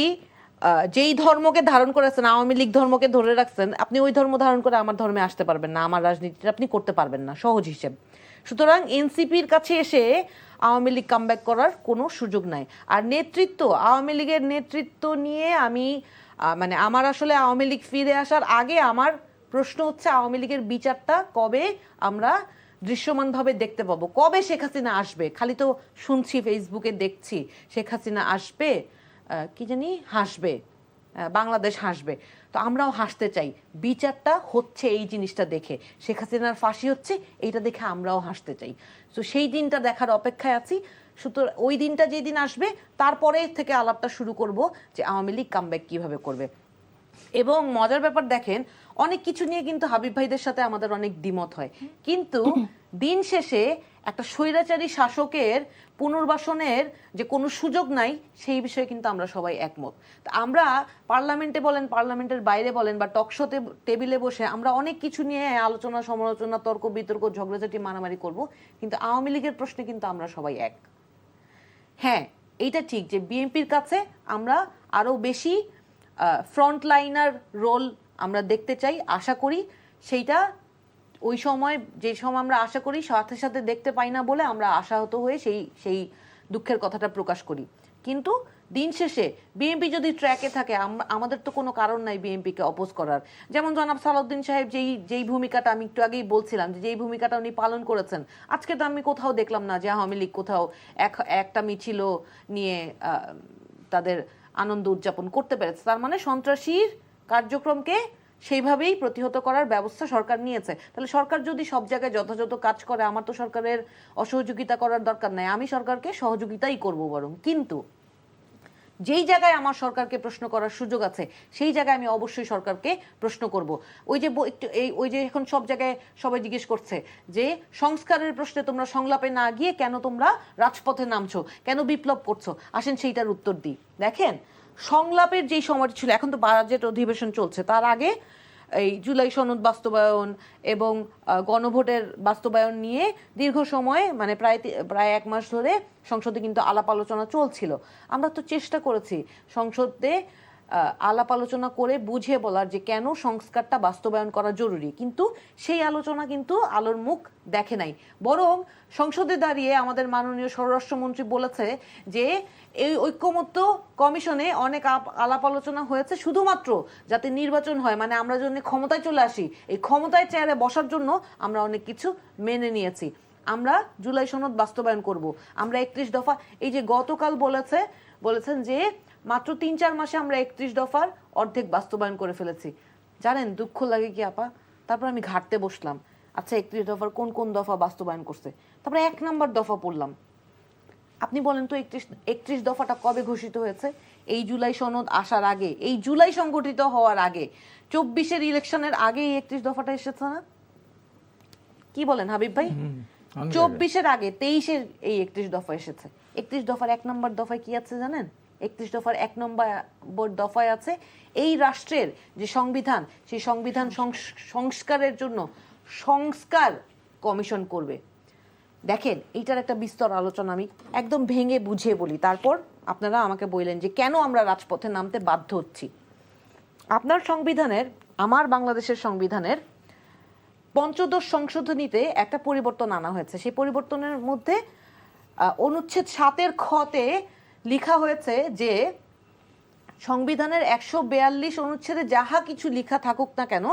যেই ধর্মকে ধারণ করে আছেন, আওয়ামী লীগ ধর্মকে ধরে রাখছেন, আপনি ওই ধর্ম ধারণ করে আমার ধর্মে আসতে পারবেন না, আমার রাজনীতিটা আপনি করতে পারবেন না, সহজ হিসেব। সুতরাং এনসিপির কাছে এসে আওয়ামী লীগ কামব্যাক করার কোনো সুযোগ নাই। আর নেতৃত্ব, আওয়ামী লীগের নেতৃত্ব নিয়ে আমি মানে আমার আসলে আওয়ামী লীগ ফিরে আসার আগে আমার প্রশ্ন হচ্ছে আওয়ামী লীগের বিচারটা কবে আমরা দৃশ্যমানভাবে দেখতে পাবো, কবে শেখ হাসিনা আসবে? খালি তো শুনছি, ফেসবুকে দেখছি শেখ হাসিনা আসবে, কি জানি হাসবে, বাংলাদেশ হাসবে। তো আমরাও হাসতে চাই, বিচারটা হচ্ছে এই জিনিসটা দেখে, শেখ হাসিনার ফাঁসি হচ্ছে এইটা দেখে আমরাও হাসতে চাই। তো সেই দিনটা দেখার অপেক্ষায় আছি। সুতরাং ওই দিনটা যেদিন আসবে তারপরে থেকে আলাপটা শুরু করব যে আওয়ামী লীগ কামব্যাক কিভাবে করবে। এবং মজার ব্যাপার দেখেন, অনেক কিছু নিয়ে কিন্তু হাবিব ভাইদের সাথে আমাদের অনেক দ্বিমত হয়, কিন্তু দিন শেষে একটা স্বৈরাচারী শাসকের পুনর্বাসনের যে কোনো সুযোগ নাই সেই বিষয়ে কিন্তু আমরা সবাই একমত। তা আমরা পার্লামেন্টে বলেন, পার্লামেন্টের বাইরে বলেন, বা টকশোতে টেবিলে বসে আমরা অনেক কিছু নিয়ে আলোচনা, সমালোচনা, তর্ক বিতর্ক, ঝগড়াঝাটি, মারামারি করব, কিন্তু আওয়ামী লীগের প্রশ্নে কিন্তু আমরা সবাই এক। হ্যাঁ, এইটা ঠিক যে বিএনপির কাছে আমরা আরো বেশি ফ্রন্টলাইনার রোল আমরা দেখতে চাই, আশা করি সেইটা ওই সময়, যে সময় আমরা আশা করি সাথে সাথে দেখতে পাই না বলে আমরা আশাহত হয়ে সেই দুঃখের কথাটা প্রকাশ করি। কিন্তু দিন শেষে বিএনপি যদি ট্র্যাকে থাকে আমাদের তো কোনো কারণ নাই বিএনপিকে অপোজ করার। যেমন জনাব সালাউদ্দিন সাহেব যেই ভূমিকাটা আমি একটু আগেই বলছিলাম যে যেই ভূমিকাটা উনি পালন করেছেন, আজকে তো আমি কোথাও দেখলাম না যে আওয়ামী লীগ কোথাও একটা মিছিল নিয়ে তাদের আনন্দ উদযাপন করতে পেরেছে। তার মানে সন্ত্রাসীর কার্যক্রমকে সেইভাবেই প্রতিহত করার ব্যবস্থা সরকার নিয়েছে। তাহলে সরকার যদি সব জায়গায় যথাযথ কাজ করে, আমার তো সরকারের অসহযোগিতা করার দরকার নাই, আমি সরকারকে সহযোগিতাই করব বরং। কিন্তু যেই জায়গায় আমার সরকারকে প্রশ্ন করার সুযোগ আছে সেই জায়গায় আমি অবশ্যই সরকারকে প্রশ্ন করব। ওই যে এখন সব জায়গায় সবাই জিজ্ঞেস করছে যে সংস্কারের প্রশ্নে তোমরা সংলাপে না গিয়ে কেন তোমরা রাজপথে নামছো, কেন বিপ্লব করছো, আসেন সেইটার উত্তর দিই। দেখেন, সংলাপের যেই সময়টা ছিল, এখন তো বাজেট অধিবেশন চলছে, তার আগে এই জুলাই সনদ বাস্তবায়ন এবং গণভোটের বাস্তবায়ন নিয়ে দীর্ঘ সময় মানে প্রায় 1 মাস ধরে সংসদে কিন্তু আলাপ আলোচনা চলছিল। আমরা তো চেষ্টা করেছি সংসদে আলাপ আলোচনা করে বুঝিয়ে বলার যে কেন সংস্কারটা বাস্তবায়ন করা জরুরি, কিন্তু সেই আলোচনা কিন্তু আলোর মুখ দেখে নাই। বরং সংসদে দাঁড়িয়ে আমাদের মাননীয় স্বরাষ্ট্রমন্ত্রী বলেছে যে এই ঐক্যমত্য কমিশনে অনেক আলাপ আলোচনা হয়েছে শুধুমাত্র যাতে নির্বাচন হয়, মানে আমরা জন্য ক্ষমতায় চলে আসি, এই ক্ষমতায় চেয়ারে বসার জন্য আমরা অনেক কিছু মেনে নিয়েছি। আমরা জুলাই সনদ বাস্তবায়ন করব, আমরা 31 দফা, এই যে গতকাল বলেছেন যে মাত্র 3-4 মাসে আমরা 31 দফার অর্ধেক বাস্তবায়ন করে ফেলেছি। জানেন দুঃখ লাগে কি আপা? তারপর আমি ঘাটতে বসলাম, আচ্ছা 31 দফার কোন কোন দফা বাস্তবায়ন করছে, তারপরে 1 নম্বর দফা পড়লাম। আপনি বলেন তো 31 দফাটা কবে ঘোষিত হয়েছে? এই জুলাই সনদ আসার আগে, এই জুলাই সংগঠিত হওয়ার আগে, 24-এর ইলেকশনের আগে এই 31 দফাটা এসেছে না? কি বলেন হাবিব ভাই? 24-এর আগে 23-এর এই 31 দফা এসেছে। 31 দফার 1 নম্বর দফায় কি আছে জানেন? 31 দফার 1 নম্বর দফায় আছে এই রাষ্ট্রের যে সংবিধান, সেই সংবিধান সংস্কারের জন্য সংস্কার কমিশন করবে। দেখেন, এইটার একটা বিস্তর আলোচনা আমি একদম ভেঙে বুঝিয়ে বলি, তারপর আপনারা আমাকে বললেন যে কেন আমরা রাজপথে নামতে বাধ্য হচ্ছি। আপনার সংবিধানের, আমার বাংলাদেশের সংবিধানের 15 সংশোধনীতে একটা পরিবর্তন আনা হয়েছে। সেই পরিবর্তনের মধ্যে অনুচ্ছেদ 7-এর খতে লেখা হয়েছে যে সংবিধানের 142 অনুচ্ছেদে যাহা কিছু লেখা থাকুক না কেন,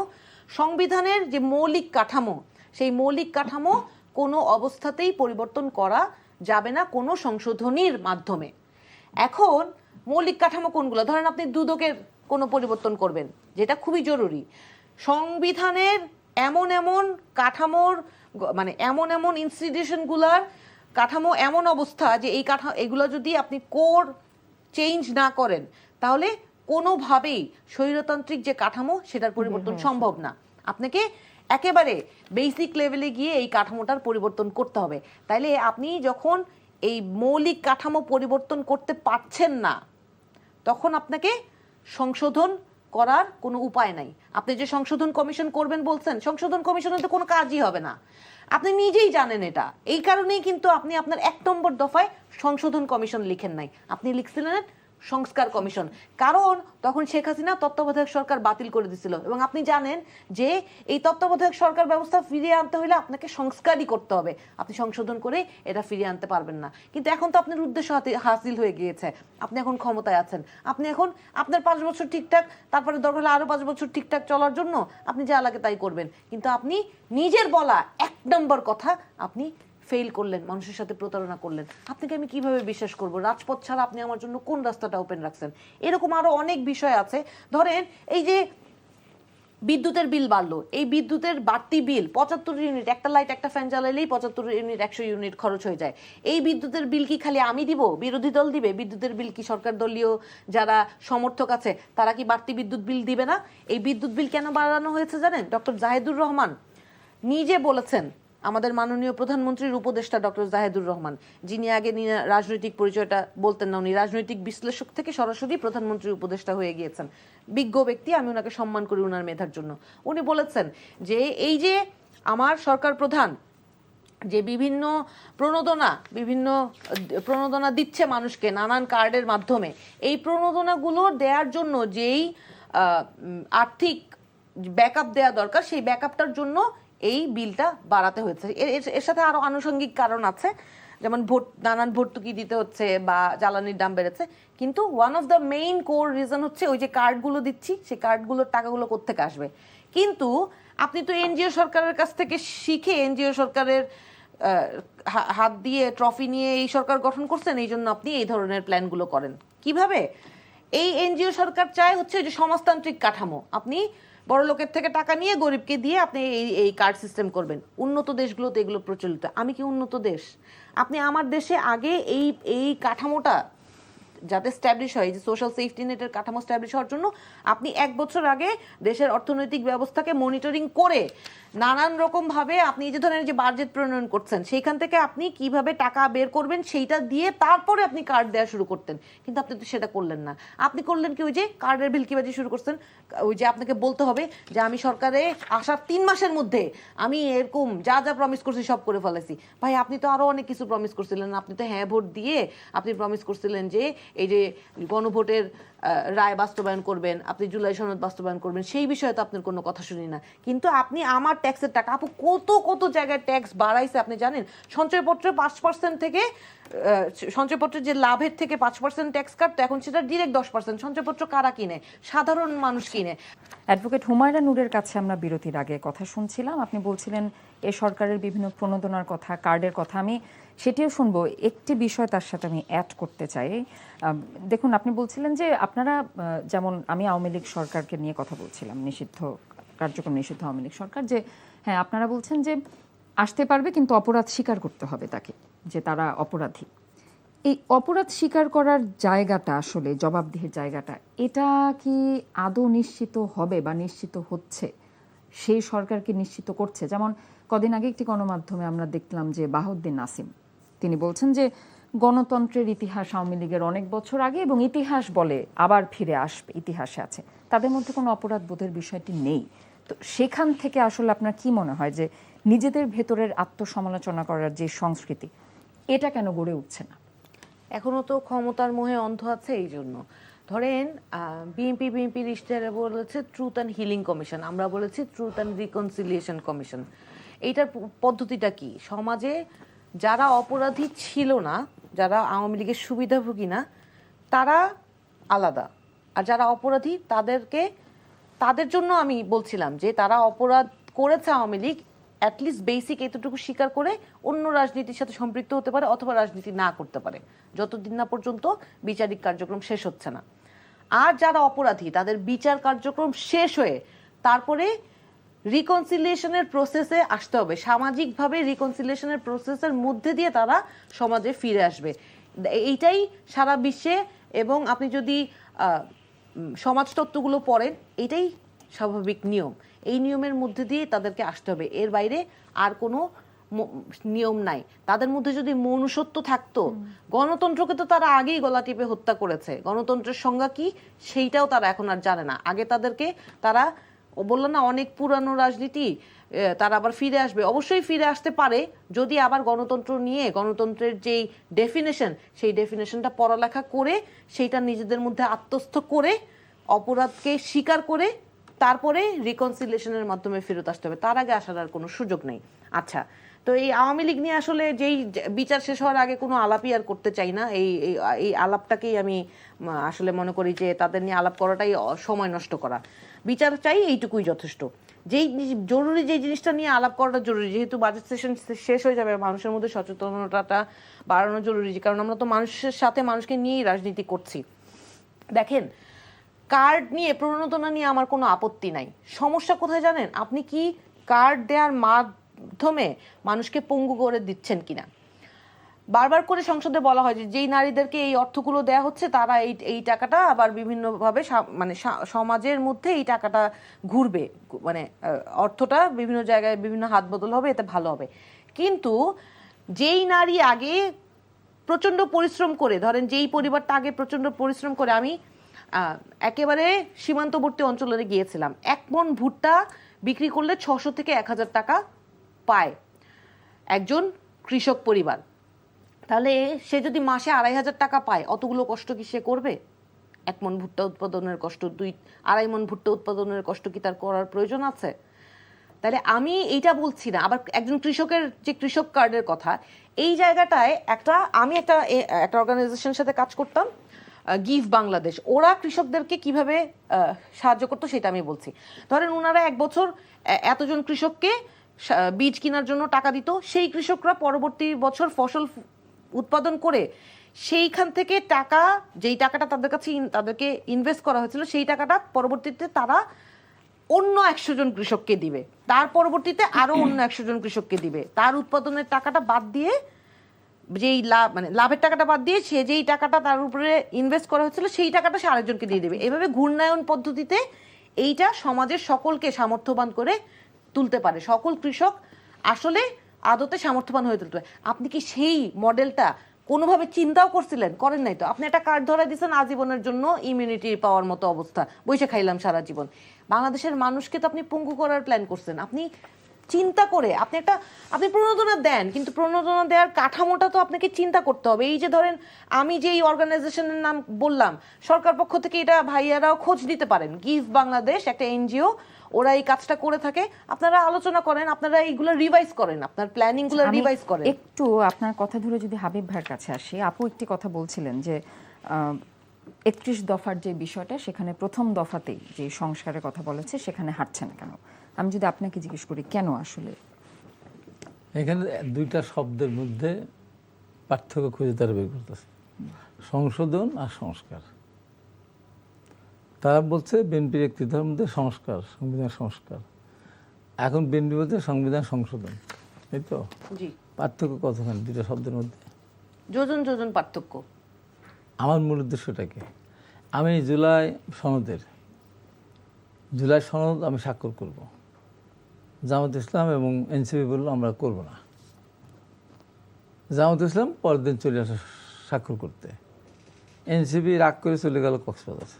সংবিধানের যে মৌলিক কাঠামো, সেই মৌলিক কাঠামো কোনো অবস্থাতেই পরিবর্তন করা যাবে না কোনো সংশোধনীর মাধ্যমে। এখন মৌলিক কাঠামো কোনগুলো? ধরেন আপনি দুদকের কোনো পরিবর্তন করবেন, যেটা খুবই জরুরি। সংবিধানের এমন এমন কাঠামোর মানে এমন ইনস্টিটিউশনগুলার কাঠামো এমন অবস্থা যে এগুলো যদি আপনি কোর চেঞ্জ না করেন তাহলে কোনোভাবেই স্বৈরতান্ত্রিক যে কাঠামো সেটার পরিবর্তন সম্ভব না। আপনাকে একেবারে বেসিক লেভেলে গিয়ে এই কাঠামোটার পরিবর্তন করতে হবে। তাইলে আপনি যখন এই মৌলিক কাঠামো পরিবর্তন করতে পারছেন না, তখন আপনাকে সংশোধন করার কোনো উপায় নাই। আপনি যে সংশোধন কমিশন করবেন বলছেন, সংশোধন কমিশনের তো কোনো কাজই হবে না, আপনি নিজেই জানেন এটা। এই কারণেই কিন্তু আপনি আপনার 1 নম্বর দফায় সংশোধন কমিশন লিখেন নাই, আপনি লিখছিলেন সংস্কার কমিশন। কারণ তখন শেখ হাসিনা তত্ত্বাবধায়ক সরকার বাতিল করে দিয়েছিল, এবং আপনি জানেন যে এই তত্ত্বাবধায়ক সরকার ব্যবস্থা ফিরিয়ে আনতে হলে আপনাকে সংস্কারই করতে হবে, আপনি সংশোধন করে এটা ফিরিয়ে আনতে পারবেন না। কিন্তু এখন তো আপনার উদ্দেশ্য হাসিল হয়ে গিয়েছে, আপনি এখন ক্ষমতায় আছেন, আপনি এখন আপনার 5 বছর ঠিকঠাক, তারপরে দরকার হলে আরো 5 বছর ঠিকঠাক চলার জন্য আপনি যা লাগে তাই করবেন। কিন্তু আপনি নিজের বলা 1 নম্বর কথা আপনি ফেল করলেন, মানুষের সাথে প্রতারণা করলেন। আপনাকে আমি কিভাবে বিশ্বাস করব? রাজপথ ছাড়া আপনি আমার জন্য কোন রাস্তাটা ওপেন রাখছেন? এরকম আরো অনেক বিষয় আছে। ধরেন এই যে বিদ্যুতের বিল বাড়লো, এই বিদ্যুতের বাড়তি বিল 75 ইউনিট, একটা লাইট একটা ফ্যান জ্বালালেই 75 ইউনিট 100 ইউনিট খরচ হয়ে যায়। এই বিদ্যুতের বিল কি খালি আমি দিব, বিরোধী দল দিবে? বিদ্যুতের বিল কি সরকার দলীয় যারা সমর্থক আছে তারা কি বাড়তি বিদ্যুৎ বিল দিবে না? এই বিদ্যুৎ বিল কেন বাড়ানো হয়েছে জানেন? ডক্টর জাহেদুর রহমান নিজে বলেছেন, আমাদের মাননীয় প্রধানমন্ত্রীর উপদেষ্টা ডক্টর জাহেদুর রহমান, যিনি আগে রাজনৈতিক পরিচয়টা বলতেন না, উনি রাজনৈতিক বিশ্লেষক থেকে সরাসরি প্রধানমন্ত্রীর উপদেষ্টা হয়ে গিয়েছেন, বিজ্ঞ ব্যক্তি, আমি ওনাকে সম্মান করি ওনার মেধার জন্য। উনি বলেছেন যে এই যে আমার সরকার প্রধান যে বিভিন্ন প্রণোদনা দিচ্ছে মানুষকে নানান কার্ডের মাধ্যমে, এই প্রণোদনাগুলো দেওয়ার জন্য যেই আর্থিক ব্যাকআপ দেওয়া দরকার, সেই ব্যাকআপটার জন্য এই বিলটা বাড়াতে হয়েছে। এর সাথে আরো আনুষঙ্গিক কারণ আছে, যেমন নানান ভর্তুকি দিতে হচ্ছে বা জ্বালানির দাম বেড়েছে, কিন্তু one of the main core reason হচ্ছে ওই যে কার্ডগুলো দিচ্ছি, সেই কার্ডগুলোর টাকাগুলো কোত্থেকে আসবে। কিন্তু আপনি তো এনজিও সরকারের কাছ থেকে শিখে এনজিও সরকারের হাত দিয়ে ট্রফি নিয়ে এই সরকার গঠন করছেন, এই জন্য আপনি এই ধরনের প্ল্যানগুলো করেন। কিভাবে? এই এনজিও সরকার চায় হচ্ছে যে সমাজতান্ত্রিক কাঠামো, আপনি বড় লোকের থেকে টাকা নিয়ে গরিবকে দিয়ে আপনি এই কার্ড সিস্টেম করবেন। উন্নত দেশগুলোতে এগুলো প্রচলিত। আমি কি উন্নত দেশ? আপনি আমার দেশে আগে এই কাঠামোটা যাতে স্ট্যাবলিশ হয়, যে সোশ্যাল সেফটি নেটের কাঠামো স্ট্যাবলিশ হওয়ার জন্য আপনি 1 বছর আগে দেশের অর্থনৈতিক ব্যবস্থাকে মনিটরিং করে নানান রকম ভাবে আপনি যে ধরেন যে বাজেট প্রণয়ন করছেন, সেইখান থেকে আপনি কিভাবে টাকা বের করবেন সেইটা দিয়ে তারপরে আপনি কার্ড দেওয়া শুরু করতেন। কিন্তু আপনি তো সেটা করলেন না। আপনি করলেন কি, ওই যে কার্ডের ভেলকিবাজি শুরু করছেন। ওই যে আপনাকে বলতে হবে যে আমি সরকারে আসার 3 মাসের মধ্যে আমি এরকম যা যা প্রমিস করছি সব করে ফেলেছি। ভাই আপনি তো আরো অনেক কিছু প্রমিস করছিলেন। আপনি তো হ্যাঁ ভোট দিয়ে আপনি প্রমিস করছিলেন যে এই যে গণভোটের রায় বাস্তবায়ন করবেন, আপনি জুলাই সনদ বাস্তবায়ন করবেন, সেই বিষয়ে তো আপনার কোনো কথা শুনি না। কিন্তু আপনি আমার ট্যাক্সের টাকা, আপু কত কত জায়গায় ট্যাক্স বাড়াইছে আপনি জানেন। সঞ্চয়পত্রে 5% থেকে সঞ্চয়পত্রের যে লাভের থেকে 5% ট্যাক্স কাটতো, এখন সেটা ডিরেক্ট 10%। সঞ্চয়পত্র কারা কিনে? সাধারণ মানুষ কিনে। অ্যাডভোকেট হুমায়রা নূরের কাছে আমরা বিরতির আগে কথা শুনছিলাম, আপনি বলছিলেন এ সরকারের বিভিন্ন প্রণোদনার কথা, কার্ডের কথা। আমি সেটিও শুনবো। একটি বিষয় তার সাথে আমি অ্যাড করতে চাই। দেখুন, আপনি বলছিলেন যে আপনারা যেমন, আমি আওয়ামী লীগ সরকারকে নিয়ে কথা বলছিলাম, নিষিদ্ধ কার্যক্রম নিষিদ্ধ আওয়ামী লীগ সরকার, যে হ্যাঁ আপনারা বলছেন যে আসতে পারবে কিন্তু অপরাধ স্বীকার করতে হবে তাকে, যে তারা অপরাধী। এই অপরাধ স্বীকার করার জায়গাটা, আসলে জবাবদিহির জায়গাটা, এটা কি আদৌ নিশ্চিত হবে বা নিশ্চিত হচ্ছে? সেই সরকার কি নিশ্চিত করছে? যেমন কদিন আগে একটি গণমাধ্যমে আমরা দেখলাম যে বাহাউদ্দিন নাসিম তিনি বলছেন যে গণতন্ত্রের ইতিহাস আওয়ামী লীগের অনেক বছর আগে, এবং ইতিহাস বলে আবার ফিরে আসবে, ইতিহাসে আছে, তাদের মধ্যে কোনো অপরাধ বোধের বিষয়টি নেই। তো সেখান থেকে আসলে আপনার কি মনে হয় যে নিজেদের ভেতরের আত্মসমালোচনা করার যে সংস্কৃতি, এটা কেন গড়ে উঠছে না? এখনো তো ক্ষমতার মোহে অন্ধ আছে। এই জন্য ধরেন বিএনপির ইশতেহারে বলেছে ট্রুথ অ্যান্ড হিলিং কমিশন, আমরা বলেছি ট্রুথ অ্যান্ড রিকনসিলিয়েশন কমিশন। এইটার পদ্ধতিটা কি? সমাজে যারা অপরাধী ছিল না, যারা আওয়ামী লীগের সুবিধাভোগী না, তারা আলাদা। আর যারা অপরাধী তাদের জন্য আমি বলছিলাম যে তারা অপরাধ করেছে আওয়ামী লীগ, অ্যাটলিস্ট বেসিক এতটুকু স্বীকার করে অন্য রাজনীতির সাথে সম্পৃক্ত হতে পারে অথবা রাজনীতি না করতে পারে, যতদিন না পর্যন্ত বিচারিক কার্যক্রম শেষ হচ্ছে না। আর যারা অপরাধী তাদের বিচার কার্যক্রম শেষ হয়ে তারপরে রিকনসিলিয়েশনের প্রসেসে আসতে হবে। সামাজিকভাবে রিকনসিলিয়েশনের প্রসেসের মধ্যে দিয়ে তারা সমাজে ফিরে আসবে। এইটাই সারা বিশ্বে, এবং আপনি যদি সমাজতত্ত্বগুলো পড়েন, এটাই স্বাভাবিক নিয়ম। এই নিয়মের মধ্যে দিয়ে তাদেরকে আসতে হবে, এর বাইরে আর কোনো নিয়ম নাই। তাদের মধ্যে যদি মনুষ্যত্ব থাকতো, গণতন্ত্রকে তো তারা আগেই গলা টিপে হত্যা করেছে। গণতন্ত্রের সংজ্ঞা কি সেইটাও তারা এখন আর জানে না। আগে তারা বললো না অনেক পুরানো রাজনীতি, তারা আবার ফিরে আসবে। অবশ্যই ফিরে আসতে পারে যদি আবার গণতন্ত্র নিয়ে গণতন্ত্রের যেই ডেফিনেশন, সেই ডেফিনেশনটা পড়ালেখা করে সেইটা নিজেদের মধ্যে আত্মস্থ করে অপরাধকে স্বীকার করে তারপরে রিকনসিলিয়েশনের মাধ্যমে ফেরত আসতে হবে। তার আগে আসার আর কোনো সুযোগ নেই। আচ্ছা, তো এই আওয়ামী লীগ নিয়ে আসলে যেই বিচার শেষ হওয়ার আগে কোনো আলাপই আর করতে চাই না। এই আলাপটাকেই আমি আসলে মনে করি যে তাদের নিয়ে আলাপ করাটাই সময় নষ্ট করা। বিচার চাই, এইটুকুই যথেষ্ট। যেই জরুরি, যেই জিনিসটা নিয়ে আলাপ করাটা জরুরি, যেহেতু বাজেট সেশন শেষ হয়ে যাবে, মানুষের মধ্যে সচেতনতাটা বাড়ানো জরুরি, কারণ আমরা তো মানুষের সাথে মানুষকে নিয়েই রাজনীতি করছি। দেখেন, কার্ড নিয়ে, প্রণোদনা নিয়ে আমার কোনো আপত্তি নাই। সমস্যা কোথায় জানেন? আপনি কি কার্ড দেওয়ার মাধ্যমে মানুষকে পঙ্গু করে দিচ্ছেন কিনা। বারবার করে সংসদে বলা হয় যে যেই নারীদেরকে এই অর্থগুলো দেয়া হচ্ছে তারা এই টাকাটা আবার বিভিন্নভাবে মানে সমাজের মধ্যে এই টাকাটা ঘুরবে, মানে অর্থটা বিভিন্ন জায়গায় বিভিন্ন হাত বদল হবে, এতে ভালো হবে। কিন্তু যেই নারী আগে প্রচণ্ড পরিশ্রম করে, ধরেন যেই পরিবারটা আগে প্রচণ্ড পরিশ্রম করে, আমি একেবারে সীমান্তবর্তী অঞ্চলে গিয়েছিলাম, 1 মণ ভুট্টা বিক্রি করলে 600 থেকে 1000 টাকা পায় একজন কৃষক পরিবার। তাহলে সে যদি মাসে 2500 টাকা পায়, অতগুলো কষ্ট কি সে করবে? 1 মণ ভুট্টা উৎপাদনের কষ্ট, 2-2.5 মণ ভুট্টা উৎপাদনের কষ্ট কি তার করার প্রয়োজন আছে? তাহলে আমি এইটা বলছি না। আবার একজন কৃষকের যে কৃষক কার্ডের কথা, এই জায়গাটায় আমি একটা অর্গানাইজেশনের সাথে কাজ করতাম, গিভ বাংলাদেশ। ওরা কৃষকদেরকে কিভাবে সাহায্য করতো সেটা আমি বলছি। ধরেন ওনারা এক বছর এতজন কৃষককে বীজ কেনার জন্য টাকা দিত, সেই কৃষকরা পরবর্তী বছর ফসল উৎপাদন করে সেইখান থেকে যেই টাকাটা তাদের কাছে তাদেরকে ইনভেস্ট করা হয়েছিল, সেই টাকাটা পরবর্তীতে তারা অন্য 100 জন কৃষককে দিবে, তার পরবর্তীতে আরো অন্য 100 জন কৃষককে দিবে। তার উৎপাদনের টাকাটা বাদ দিয়ে, যেই লাভের টাকাটা বাদ দিয়ে, সে যেই টাকাটা তার উপরে ইনভেস্ট করা হয়েছিল সেই টাকাটা সে আরেকজনকে দিয়ে দেবে। এভাবে ঘূর্ণায়ন পদ্ধতিতে এইটা সমাজের সকলকে সামর্থ্যবান করে তুলতে পারে। সকল কৃষক আসলে আদতে সামর্থ্যবান হয়ে তুলতে পারে। আপনি কি সেই মডেলটা কোনোভাবে চিন্তাও করছিলেন? করেন নাই তো। আপনি একটা কার্ড ধরে দিয়েছেন আজীবনের জন্য, ইমিউনিটি পাওয়ার মতো অবস্থা, বসে খাইলাম সারা জীবন। বাংলাদেশের মানুষকে তো আপনি পঙ্গু করার প্ল্যান করছেন। আপনি চিন্তা করে আপনি প্রণোদনা দেন, কিন্তু প্রণোদনা দেওয়ার কাঠামোটা তো আপনাকে চিন্তা করতে হবে। এই যে ধরেন আমি যে অর্গানাইজেশনের নাম বললাম, সরকার পক্ষ থেকে এটা ভাইয়ারাও খোঁজ দিতে পারেন, গিভ বাংলাদেশ একটা এনজিও, ওরা এই কাজটা করে থাকে। আপনারা আলোচনা করেন, আপনারা এইগুলো রিভাইজ করেন, আপনার প্ল্যানিংগুলো রিভাইজ করেন। একটু আপনার কথা ধরে যদি হাবিব ভাইয়ের কাছে আসি, আপু একটি কথা বলছিলেন যে 31 দফার যে বিষয়টা, সেখানে প্রথম দফাতেই যে সংস্কারের কথা বলেছে সেখানে হাঁটছে না কেন? আমি যদি আপনাকে জিজ্ঞেস করি কেন আসলে? এখানে দুইটা শব্দের মধ্যে পার্থক্য খুঁজে তারা বের করতেছে, সংশোধন আর সংস্কার। তারা বলছে বিএনপির একটির মধ্যে সংস্কার, সংবিধান সংস্কার। এখন বিএনপি বলছে সংবিধান সংশোধন। এই তো জি, পার্থক্য কতখানি দুইটা শব্দের মধ্যে? যোজন যোজন পার্থক্য। আমার মূল উদ্দেশ্যটা কি? আমি জুলাই সনদ আমি স্বাক্ষর করব। জামাত ইসলাম এবং এনসিপি বললো আমরা করব না। জামাত ইসলাম পরের দিন চলে আসে স্বাক্ষর করতে, এনসিপি রাগ করে চলে গেল কক্সবাজার।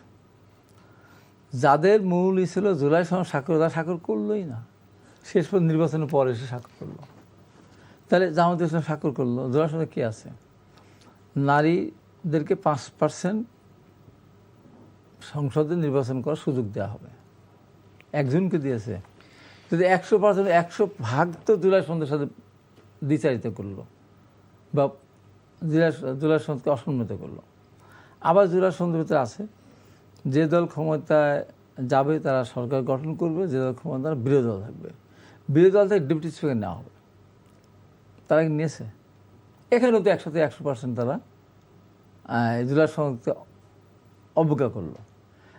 যাদের মূল ছিল জুলাই সনদ স্বাক্ষর, তারা স্বাক্ষর করলোই না। শেষ পর্যন্ত নির্বাচনের পরে এসে স্বাক্ষর করলো। তাহলে জামাত ইসলাম স্বাক্ষর করলো, জুলাই সনদে কী আছে? নারীদেরকে 5% সংসদে নির্বাচন করার সুযোগ দেওয়া হবে, একজনকে দিয়েছে। যদি 100% 100% তো জুলাই সনদের সাথে দ্বিচারিতা করলো বা জুলাই সনদকে অসম্মত করলো। আবার জুলাই সনদের ভিতরে আছে যে দল ক্ষমতায় যাবে তারা সরকার গঠন করবে, যে দল ক্ষমতায় বিরোধী দল থাকবে, বিরোধী দল থেকে ডেপুটি স্পিকার নেওয়া হবে। তারা কি নিয়েছে? এখানেও তো 100% তারা জুলাই সনদকে অবজ্ঞা করলো।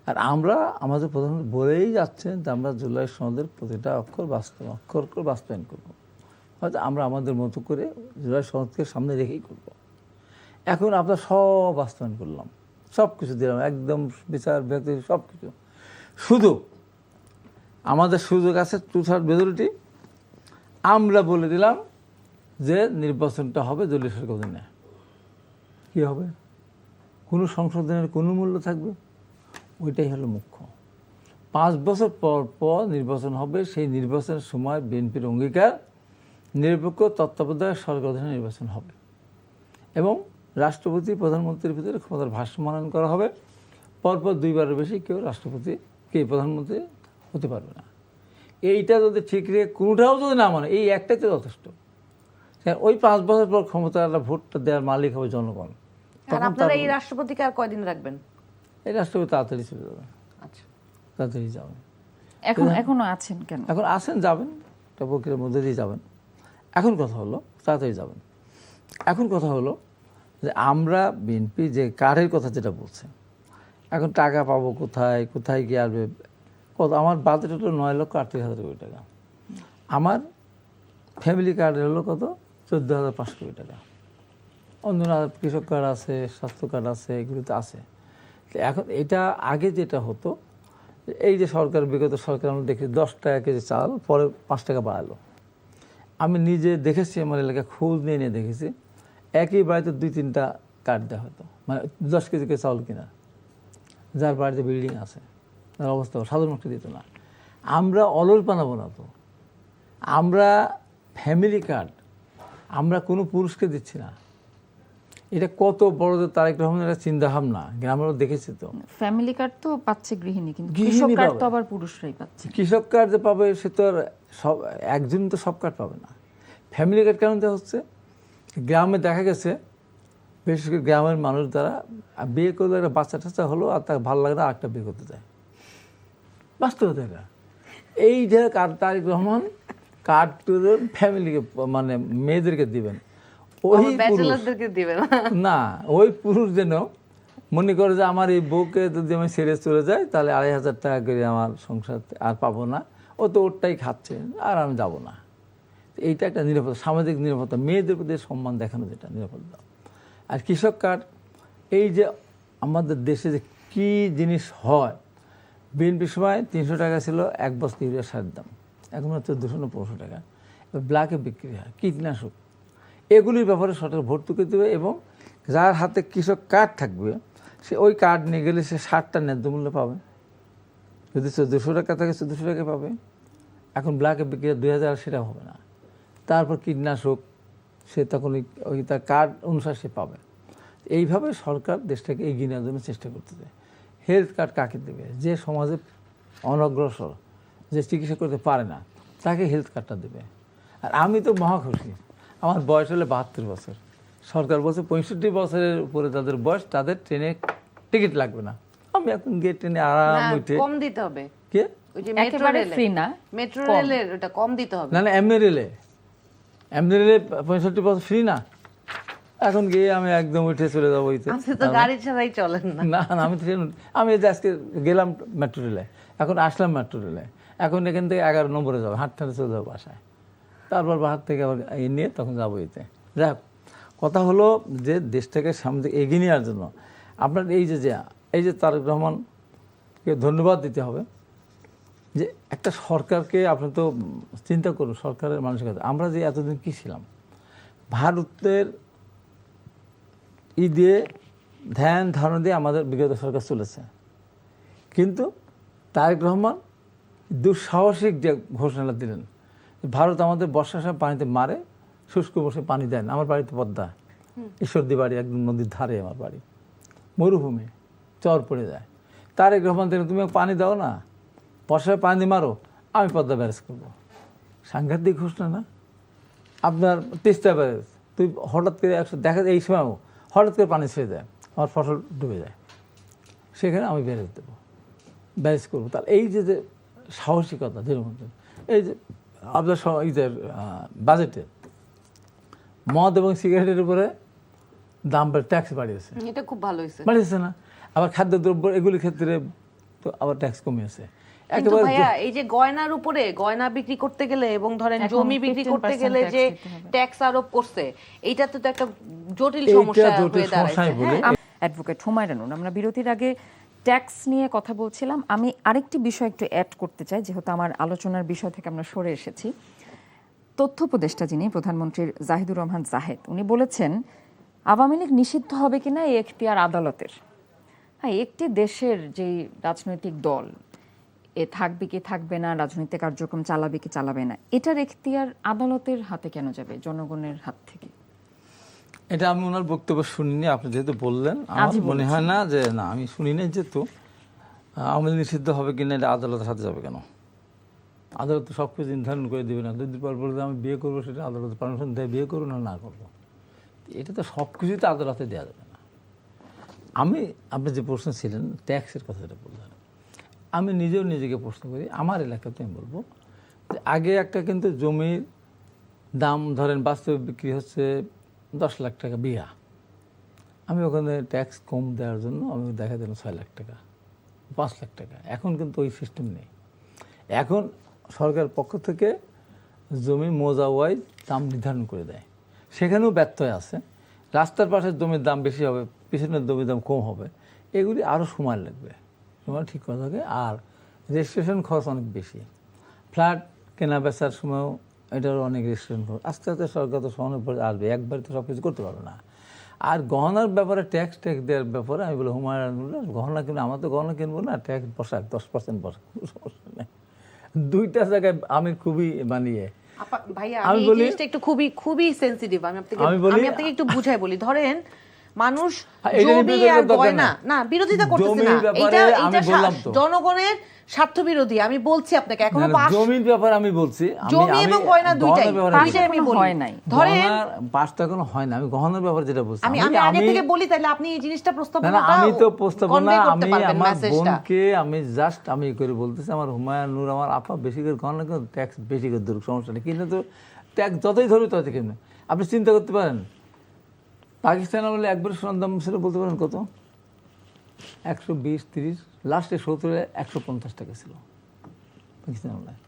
আর আমরা আমাদের প্রধানমন্ত্রী বলেই যাচ্ছেন যে আমরা জুলাই সনদের প্রতিটা অক্ষর বাস্তবায়ন করব। হয়তো আমরা আমাদের মতো করে জুলাই সনদকে সামনে রেখেই করব। এখন আমরা সব বাস্তবায়ন করলাম, সব কিছু দিলাম, একদম বিচার ব্যক্তি সব কিছু। শুধু আমাদের সুযোগ আছে 2/3 মেজরিটি, আমরা বলে দিলাম যে নির্বাচনটা হবে দলীয় সরকার অধীনে। কী হবে? কোনো সংশোধনের কোনো মূল্য থাকবে? ওইটাই হলো মুখ্য। 5 বছর পর পর নির্বাচন হবে, সেই নির্বাচনের সময় বিএনপির অঙ্গীকার নিরপেক্ষ তত্ত্বাবধায়ক সরকার অধীনে নির্বাচন হবে এবং রাষ্ট্রপতি প্রধানমন্ত্রীর ভিতরে ক্ষমতার ভারসাম্য করা হবে। পরপর 2বারের বেশি কেউ রাষ্ট্রপতি প্রধানমন্ত্রী হতে পারবে না। এইটা যদি ঠিক রেখে কোনোটাও যদি না মানে, এই একটাই তো যথেষ্ট। ওই 5 বছর পর ক্ষমতাটা ভোটটা দেওয়ার মালিক হবে জনগণ। আর আপনারা এই রাষ্ট্রপতিকে আর কয়দিন রাখবেন? এই রাষ্ট্রপতি তাড়াতাড়ি চলে যাবে। আচ্ছা, তাড়াতাড়ি যাবেন। এখনো আছেন কেন? এখন আসেন, যাবেন, একটা প্রক্রিয়ার মধ্যে দিয়ে যাবেন। এখন কথা হলো তাড়াতাড়ি যাবেন। এখন কথা হলো যে আমরা বিএনপি যে কার্ডের কথা যেটা বলছে, এখন টাকা পাবো কোথায়, কোথায় গিয়ে আসবে কত? আমার বাজেট হলো 9,38,000 কোটি টাকা। আমার ফ্যামিলি কার্ডের হলো কত? 14,500 কোটি টাকা। অন্য কৃষক কার্ড আছে, স্বাস্থ্য কার্ড আছে, এগুলোতে আছে। এখন এটা আগে যেটা হতো, এই যে সরকার, বিগত সরকার আমরা দেখি 10 টাকা কেজি চাল, পরে 5 টাকা বাড়ালো। আমি নিজে দেখেছি, আমার এলাকায় খোঁজ নিয়ে নিয়ে দেখেছি, একই বাড়িতে 2-3টা কার্ড দেওয়া হতো, মানে 10 কেজি করে চাউল কিনা, যার বাড়িতে বিল্ডিং আছে তার অবস্থা সাধারণ মানুষকে দিত না। আমরা অলস বানাবো না তো, আমরা ফ্যামিলি কার্ড আমরা কোনো পুরুষকে দিচ্ছি না। এটা কত বড়দের তারেক রহমানের চিন্তা ভাবনা, গ্রামেরও দেখেছি তো। ফ্যামিলি কার্ড তো পাচ্ছে গৃহিণী, কিন্তু কৃষক কার্ড তো আবার পুরুষরাই পাচ্ছে। কৃষক কার্ড যে পাবে সে তো আর সব একজন তো সব কার্ড পাবে না। ফ্যামিলি কার্ড কেন দেওয়া হচ্ছে? গ্রামে দেখা গেছে বিশেষ করে গ্রামের মানুষ দ্বারা বিয়ে করলে একটা বাচ্চা টাচ্চা হলো আর তাকে ভালো লাগে না আরেকটা বিয়ে করতে যায়। বাস্তবতা এটা। এই যে তারেক রহমান কার্ড ফ্যামিলিকে মানে মেয়েদেরকে দিবেন, ওই ব্যাচেলারদেরকে দিবেন না, ওই পুরুষ যেন মনে করে যে আমার এই বউকে যদি আমি ছেড়ে চলে যাই তাহলে 2,500 টাকা করে আমার সংসার আর পাবো না, ও তো ওরটাই খাচ্ছে আর আমি যাব না। এইটা একটা নিরাপত্তা, সামাজিক নিরাপত্তা, মেয়েদের প্রতি সম্মান দেখানো, যেটা নিরাপত্তা। আর কৃষক কার্ড, এই যে আমাদের দেশে যে কী জিনিস হয়, বিএনপির সময় 300 টাকা ছিল এক বস্তা ইউরিয়া সারের দাম, এখন হচ্ছে 215 টাকা। ব্ল্যাকে বিক্রি হয় কীটনাশক, এগুলির ব্যাপারে সরকার ভর্তুকি দেবে এবং যার হাতে কৃষক কার্ড থাকবে সে ওই কার্ড নিয়ে গেলে সে 60টা ন্যায্য মূল্য পাবে। যদি 1400 টাকা থাকে 1400 টাকা পাবে। এখন ব্ল্যাকে বিক্রি 2000, সেটা হবে না। তারপর কীটনাশক সে তখন ওই তার কার্ড অনুসারে সে পাবে। এইভাবে সরকার দেশটাকে এগিয়ে নেওয়ার জন্য চেষ্টা করতেছে। হেলথ কার্ড কাকে দেবে? যে সমাজে অনগ্রসর, যে চিকিৎসা করতে পারে না, তাকে হেলথ কার্ডটা দেবে। আর আমি তো মহা খুশি, আমার বয়স হলে 72 বছর, সরকার বলছে 65 বছরের উপরে যাদের বয়স তাদের ট্রেনে টিকিট লাগবে না। আমি এখন গিয়ে ট্রেনে আরাম উঠে, কম দিতে হবে। কে ওই যে মেট্রো একেবারে রেলে, ফ্রি না, মেট্রো রেলের ওটা কম দিতে হবে। না এমনি রেলে 65 বছর ফ্রি না। এখন গিয়ে আমি একদম উঠে চলে যাবো ওইতে। আপনি তো গাড়ি ছাড়াই চলেন না। না না, আমি ট্রেন, আমি এই যে আজকে গেলাম মেট্রো রেলে, এখন আসলাম মেট্রো রেলে, এখন এখান থেকে 11 নম্বরে যাবো, হাঁটতে চলে যাবো বাসায়, তারপর বাহার থেকে আবার এই নিয়ে তখন যাবো এতে। যাক, কথা হলো যে দেশটাকে সামনে এগিয়ে নেওয়ার জন্য আপনার এই যে তারেক রহমানকে ধন্যবাদ দিতে হবে যে একটা সরকারকে আপনি তো চিন্তা করুন, সরকারের মানসিকতা। আমরা যে এতদিন কী ছিলাম, ভারতের দিয়ে ধ্যান ধারণা দিয়ে আমাদের বিগত সরকার চলেছে, কিন্তু তারেক রহমান দুঃসাহসিক যে ঘোষণাটা দিলেন, ভারত আমাদের বর্ষার সময় পানিতে মারে, শুষ্ক বসে পানি দেন। আমার বাড়িতে পদ্মা, ঈশ্বরদী বাড়ি, একদম নদীর ধারে আমার বাড়ি, মরুভূমি, চর পড়ে যায়। তারেক রহমান দিলেন তুমি পানি দাও না, বর্ষায় পানি মারো, আমি পদ্মা ব্যারেজ করবো। সাংঘাতিক ঘোষণা না? আপনার তিস্তা ব্যারেজ, তুই হঠাৎ করে দেখা যায় এই সময়ও হঠাৎ করে পানি ছেড়ে দেয়, আমার ফসল ডুবে যায়, সেখানে আমি ব্যারেজ দেবো, ব্যারেজ করবো। তাহলে এই যে সাহসিকতা, যেরকম এই যে আপনার বাজেটে মদ এবং সিগারেটের উপরে দাম ট্যাক্স বাড়িয়েছে, এটা খুব ভালো হয়েছে। বাড়িয়েছে না? আবার খাদ্যদ্রব্য এগুলির ক্ষেত্রে তো আবার ট্যাক্স কমিয়েছে। কিন্তু ভাইয়া এই যে গয়নার উপরে, গয়না বিক্রি করতে গেলে এবং ধরেন জমি বিক্রি করতে গেলে যে ট্যাক্স আরোপ করছে, এইটাতে তো একটা জটিল সমস্যা হয়ে দাঁড়ায়। অ্যাডভোকেট হুমায়রা নুন, আমরা বিরতির আগে ট্যাক্স নিয়ে কথা বলছিলাম। আমি আরেকটি বিষয় একটু অ্যাড করতে চাই, যেহেতু আমার আলোচনার বিষয় থেকে আমরা সরে এসেছি। তথ্য উপদেষ্টা যিনি প্রধানমন্ত্রীর জাহিদুর রহমান জাহেদ, উনি বলেছেন আওয়ামী লীগ নিষিদ্ধ হবে কিনা এই এখতিয়ার আদালতের। হ্যাঁ, একটি দেশের যে রাজনৈতিক দল এ থাকবে কি থাকবে না, রাজনৈতিক কার্যক্রম চালাবে কি চালাবে না, এটার এখতিয়ার আদালতের হাতে কেন যাবে, জনগণের হাত থেকে? এটা আমি ওনার বক্তব্য শুনিনি, আপনি যেহেতু বললেন আমার মনে হয় না যে, না আমি শুনি না, যেহেতু আওয়ামী লীগ নিষিদ্ধ হবে কিনা এটা আদালতের হাতে যাবে কেন? আদালত তো সব কিছু নির্ধারণ করে দেবে না। 2 দিন পর বলতে আমি বিয়ে করবো, সেটা আদালত পারমিশন দেয়, বিয়ে করবো না করবো, এটা তো সব কিছুই তো আদালতে দেওয়া যাবে না। আপনি যে প্রশ্ন ছিলেন ট্যাক্সের কথাটা বললেন, আমি নিজেও নিজেকে প্রশ্ন করি, আমার এলাকাতে আমি বলবো যে আগে একটা কিন্তু জমির দাম ধরেন বাস্তবে বিক্রি হচ্ছে 10 লাখ টাকা বিঘা, আমি ওখানে ট্যাক্স কম দেওয়ার জন্য আমি দেখা দিলাম 6 লাখ টাকা, 5 লাখ টাকা। এখন কিন্তু ওই সিস্টেম নেই। এখন সরকার পক্ষ থেকে জমি মৌজা ওয়াইজ দাম নির্ধারণ করে দেয়, সেখানেও ব্যত্যয় আছে। রাস্তার পাশের জমির দাম বেশি হবে, পিছনের জমির দাম কম হবে, এগুলি আরও সময় লাগবে, সময় ঠিক করা থাকে। আর রেজিস্ট্রেশন খরচ অনেক বেশি, ফ্ল্যাট কেনা বেচার সময়ও এটারও অনেক রেজিস্ট্রেশন খরচ। আস্তে আস্তে সরকার তো সমানের পরে আসবে, একবারে তো সব কিছু করতে পারবে না। আর গহনার ব্যাপারে ট্যাক্স দেওয়ার ব্যাপারে আমি বলি হুমায়ুন গহনা কিনবো, আমার তো গহনা কিনবো না, ট্যাক্স বসাক 10% বসাক, কোনো সমস্যা নেই। 2টা জায়গায় আমি খুবই ভাইয়া আমি এই জিনিসটা একটু খুবই সেনসিটিভ। আমি আপনাকে একটু বুঝাই বলি। ধরেন মানুষ এটা নিয়ে জমি বিরোধিতা আর দরকার গয়না নাই। না বিরোধিতা করতেছে জমির না, ব্যাপারে এটা আমি এটা বললাম তো। জনগণের স্বার্থ বিরোধী। আমি বলছি আপনাকে এখনো না, পাস জমির ব্যাপারে আমি বলছি, জমি এবং গয়না দুইটাই গহনার ব্যাপারে দুইটাই বলছি। আমি এখনো বলি। হয় নাই। ধরেন গহনার পাঁচটা এখনো হয় না, আমি গহনার ব্যাপারে যেটা বলছি। আমি আমি আগে থেকে বলি, তাহলে আপনি এই জিনিসটা না, প্রস্তাবনাটা আমি তো প্রস্তাবনা, convey করতে আমি পারবেন আমার মেসেজটা। বোনকে আমি জাস্ট আমি করে বলতেছি, আমার হুমায়ুন নূর আমার আপা বেশি করে গহনা কিন্তু ট্যাক্স বেশি করে ধরুক, সমস্যা নেই, কিন্তু তো ট্যাক্স যতই ধরুক ততই কেন আপনি চিন্তা করতে পারেন। পাকিস্তানে বলে একবার সোনার দাম ছিল বলতে পারেন কত, 120, 30, লাস্টে 70, 150 টাকা ছিল পাকিস্তান আমলায়।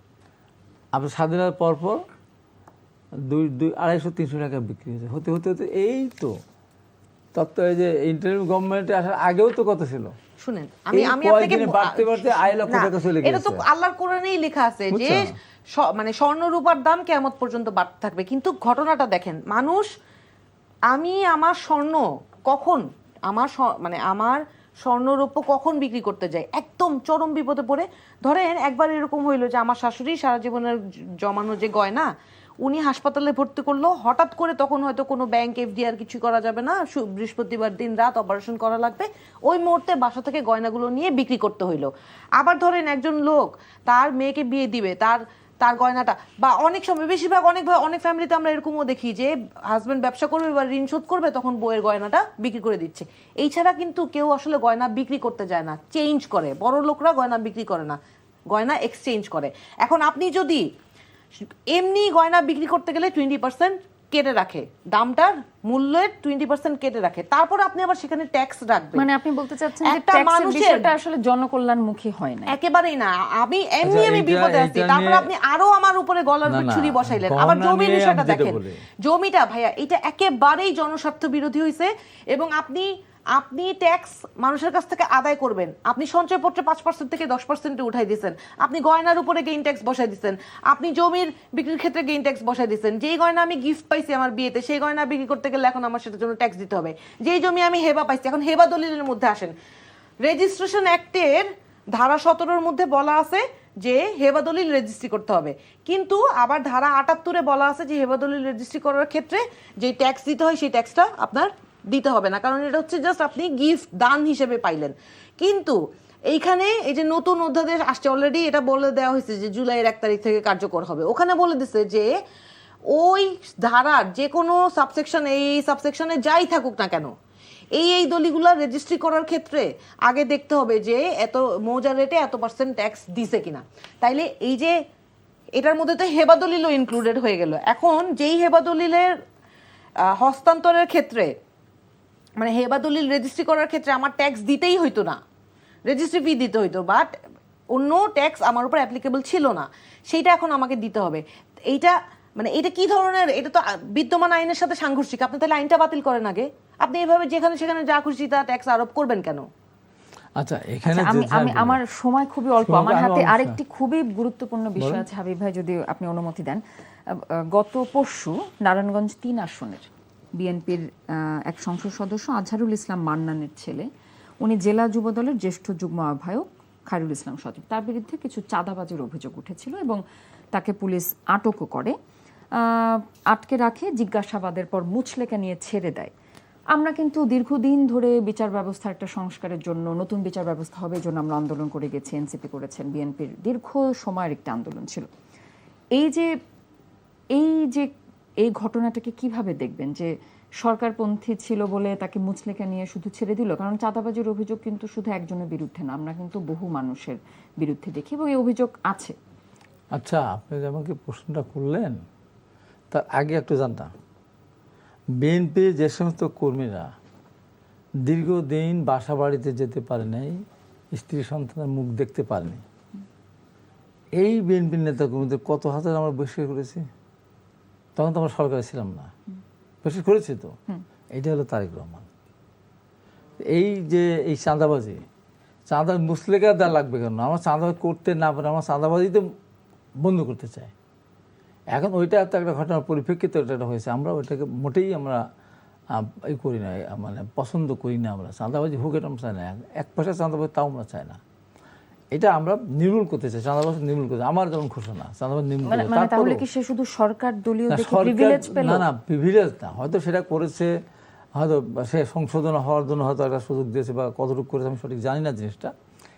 আপনার স্বাধীনতার পরপর 200, 300 টাকা বিক্রি হয়েছে, হতে হতে হতে এই তো তত্ত্ব, এই যে ইন্টারভিউ গভর্নমেন্টে আসার আগেও তো কত ছিল। শুনেন, আমি এই আমি আপনাকে কয়েকদিনে বাড়তে বাড়তে আড়াই লক্ষ না, টাকা চলে এটা তো গেছে। আল্লাহর কোরআনেই লেখা আছে যে বুঝছো? মানে স্বর্ণ রূপার দাম কিয়ামত পর্যন্ত বাড়তে থাকবে। কিন্তু ঘটনাটা দেখেন, মানুষ আমি আমার স্বর্ণ কখন মানে আমার স্বর্ণরৌপ্য কখন বিক্রি করতে যাই একদম চরম বিপদে পড়ে। ধরেন একবার এরকম হইলো যে আমার শাশুড়ি সারা জীবনের জমানো যে গয়না উনি হাসপাতালে ভর্তি করলো, হঠাৎ করে তখন হয়তো কোনো ব্যাংক এফডিআর কিছু করা যাবে না, বৃহস্পতিবার দিন রাত অপারেশন করা লাগবে, ওই মুহূর্তে বাসা থেকে গয়নাগুলো নিয়ে বিক্রি করতে হইলো। আবার ধরেন একজন লোক তার মেয়েকে বিয়ে দিবে, তার গয়নাটা, বা অনেক সময় বেশিরভাগ অনেক ফ্যামিলিতে আমরা এরকমও দেখি যে হাজবেন্ড ব্যবসা করবে বা ঋণ শোধ করবে, তখন বইয়ের গয়নাটা বিক্রি করে দিচ্ছে। এই ছাড়া কিন্তু কেউ আসলে গয়না বিক্রি করতে যায় না, চেঞ্জ করে। বড় লোকরা গয়না বিক্রি করে না, গয়না এক্সচেঞ্জ করে। এখন আপনি যদি এমনি গয়না বিক্রি করতে গেলে 20% কেটে রাখে, দামটার মূল্যের 20% কেটে রাখে, তারপর আপনি আবার সেখানে ট্যাক্স রাখবেন। মানে আপনি বলতে চাচ্ছেন যে একটা ট্যাক্সের মানুষের বিষয়টা আসলে জনকল্যাণমুখী হয় না। একেবারেই না। আমি এমনি আচ্ছা, আমি এইটা- বিপদে আছি, এইটা তারপর নিয়ে- আপনি আরো আমার উপরে গলার না, না, ছুরি বসাইলেন। গহনা আবার জমির নিয়ে বিষয়টা আমি যেটা দেখেন, বলি। জমিটা ভাইয়া এটা একেবারেই জনস্বার্থ বিরোধী হয়েছে। এবং আপনি ট্যাক্স মানুষের কাছ থেকে আদায় করবেন, আপনি সঞ্চয়পত্রে 5% থেকে 10% উঠাই দিচ্ছেন, আপনি গয়নার উপরে গেইন ট্যাক্স বসাই দিচ্ছেন, আপনি জমির বিক্রির ক্ষেত্রে গেইন ট্যাক্স বসাই দিচ্ছেন। যেই গয়না আমি গিফট পাইছি আমার বিয়েতে, সেই গয়না বিক্রি করতে গেলে এখন আমার সেটার জন্য ট্যাক্স দিতে হবে। যেই জমি আমি হেবা পাইছি, এখন হেবা দলিলের মধ্যে আসেন, রেজিস্ট্রেশন অ্যাক্টের ধারা 17-র মধ্যে বলা আছে যে হেবা দলিল রেজিস্ট্রি করতে হবে, কিন্তু আবার ধারা 78-এ বলা আছে যে হেবা দলিল রেজিস্ট্রি করার ক্ষেত্রে যে ট্যাক্স দিতে হয় সেই ট্যাক্সটা আপনার দিতে হবে না, কারণ এটা হচ্ছে জাস্ট আপনি গিফট দান হিসেবে পাইলেন। কিন্তু এইখানে এই যে নতুন অধ্যাদেশ আসছে, অলরেডি এটা বলে দেওয়া হয়েছে যে জুলাইয়ের 1 তারিখ থেকে কার্যকর হবে। ওখানে বলে দিছে যে ওই ধারার যে কোনো সাবসেকশন, এই সাবসেকশনে যাই থাকুক না কেন, এই দলিগুলা রেজিস্ট্রি করার ক্ষেত্রে আগে দেখতে হবে যে এত মৌজা রেটে এত % ট্যাক্স দিছে কিনা। তাইলে এই যে এটার মধ্যে তো হেবা দলিলও ইনক্লুডেড হয়ে গেল। এখন যেই হেবা দলিলের হস্তান্তরের ক্ষেত্রে, মানে হেবা দলিল রেজিস্ট্রি করার ক্ষেত্রে আমার ট্যাক্স দিতেই হইতো না, রেজিস্ট্রি ফি দিতে হইতো, বাট অন্য ট্যাক্স আমার উপর অ্যাপ্লিকেবল ছিল না, সেইটা এখন আমাকে দিতে হবে। এইটা মানে এটা কি ধরনের, এটা তো বিদ্যমান আইনের সাথে সাংঘর্ষিক। আপনি তাহলে আইনটা বাতিল করেন আগে, আপনি এভাবে যেখানে সেখানে যা খুশি তা ট্যাক্স আরোপ করবেন কেন? আচ্ছা, এখানে আমি আমার সময় খুবই অল্প, আমার আমি হাতে অবশ্যই। আরেকটি খুবই গুরুত্বপূর্ণ বিষয় আছে হাবিব ভাই, যদি আপনি অনুমতি দেন। গত পরশু নারায়ণগঞ্জ 3 আসনের বিএনপির এক সংসদ সদস্য আজহারুল ইসলাম মান্নানের ছেলে, উনি জেলা যুব দলের জ্যেষ্ঠ যুগ্ম আহ্বায়ক খায়রুল ইসলাম সজীব, তার বিরুদ্ধে কিছু চাঁদাবাজির অভিযোগ উঠেছিল এবং তাকে পুলিশ আটকও করে, আটকে রাখে, জিজ্ঞাসাবাদের পর মুচলেকা নিয়ে ছেড়ে দেয়। আমরা কিন্তু দীর্ঘদিন ধরে বিচার ব্যবস্থার একটা সংস্কারের জন্য, নতুন বিচার ব্যবস্থা হবে এই জন্য আমরা আন্দোলন করে গেছি, এনসিপি করেছেন, বিএনপির দীর্ঘ সময়ের একটা আন্দোলন ছিল। এই ঘটনাটাকে কিভাবে দেখবেন, যে সরকারপন্থী ছিল বলে তাকে মুচলেকা নিয়ে শুধু ছেড়ে দিল? কারণ চাঁদাবাজির অভিযোগ কিন্তু শুধু একজনের বিরুদ্ধে না, আমরা কিন্তু বহু মানুষের বিরুদ্ধে দেখি এবং এই অভিযোগ আছে। আচ্ছা, আপনি যে আমাকে প্রশ্নটা করলেন তার আগে একটু জানতাম, বিএনপি যে সমস্ত কর্মীরা দীর্ঘদিন বাসা বাড়িতে যেতে পারে নাই, স্ত্রী সন্তানের মুখ দেখতে পারেনি, এই বিএনপির নেতা কর্মীদের কত হাজার আমরা বহিষ্কার করেছি। তখন তো আমরা সরকারে ছিলাম না, বহিষ্কার করেছি তো। এইটা হলো তারেক রহমান। এই চাঁদাবাজি মুসলেকা দেওয়া লাগবে কেন? আমার চাঁদাবাজি করতে না পারে, আমার চাঁদাবাজি তো বন্ধ করতে চাই। এখন ওইটা তো একটা ঘটনার পরিপ্রেক্ষিতে ওটা হয়েছে, আমরা ওইটাকে মোটেই আমরা করি না, মানে পছন্দ করি না। আমরা চাঁদাবাজি হোক এটা আমরা চাই না, 1 পয়সা চাঁদাবাজি তাও আমরা চাই না। এটা আমরা নির্মূল করতে চাই, চাঁদাবাজি নির্মূল করতে। আমার যেমন ঘোষণা চাঁদাবাজি নির্মূল করতে। তাহলে কি সে শুধু সরকার দলীয় প্রিভিলেজ পেল? না, প্রিভিলেজ না, হয়তো সেটা করেছে হয়তো সে সংশোধন হওয়ার জন্য হয়তো একটা সুযোগ দিয়েছে বা কতটুকু করেছে আমি সঠিক জানি না জিনিসটা,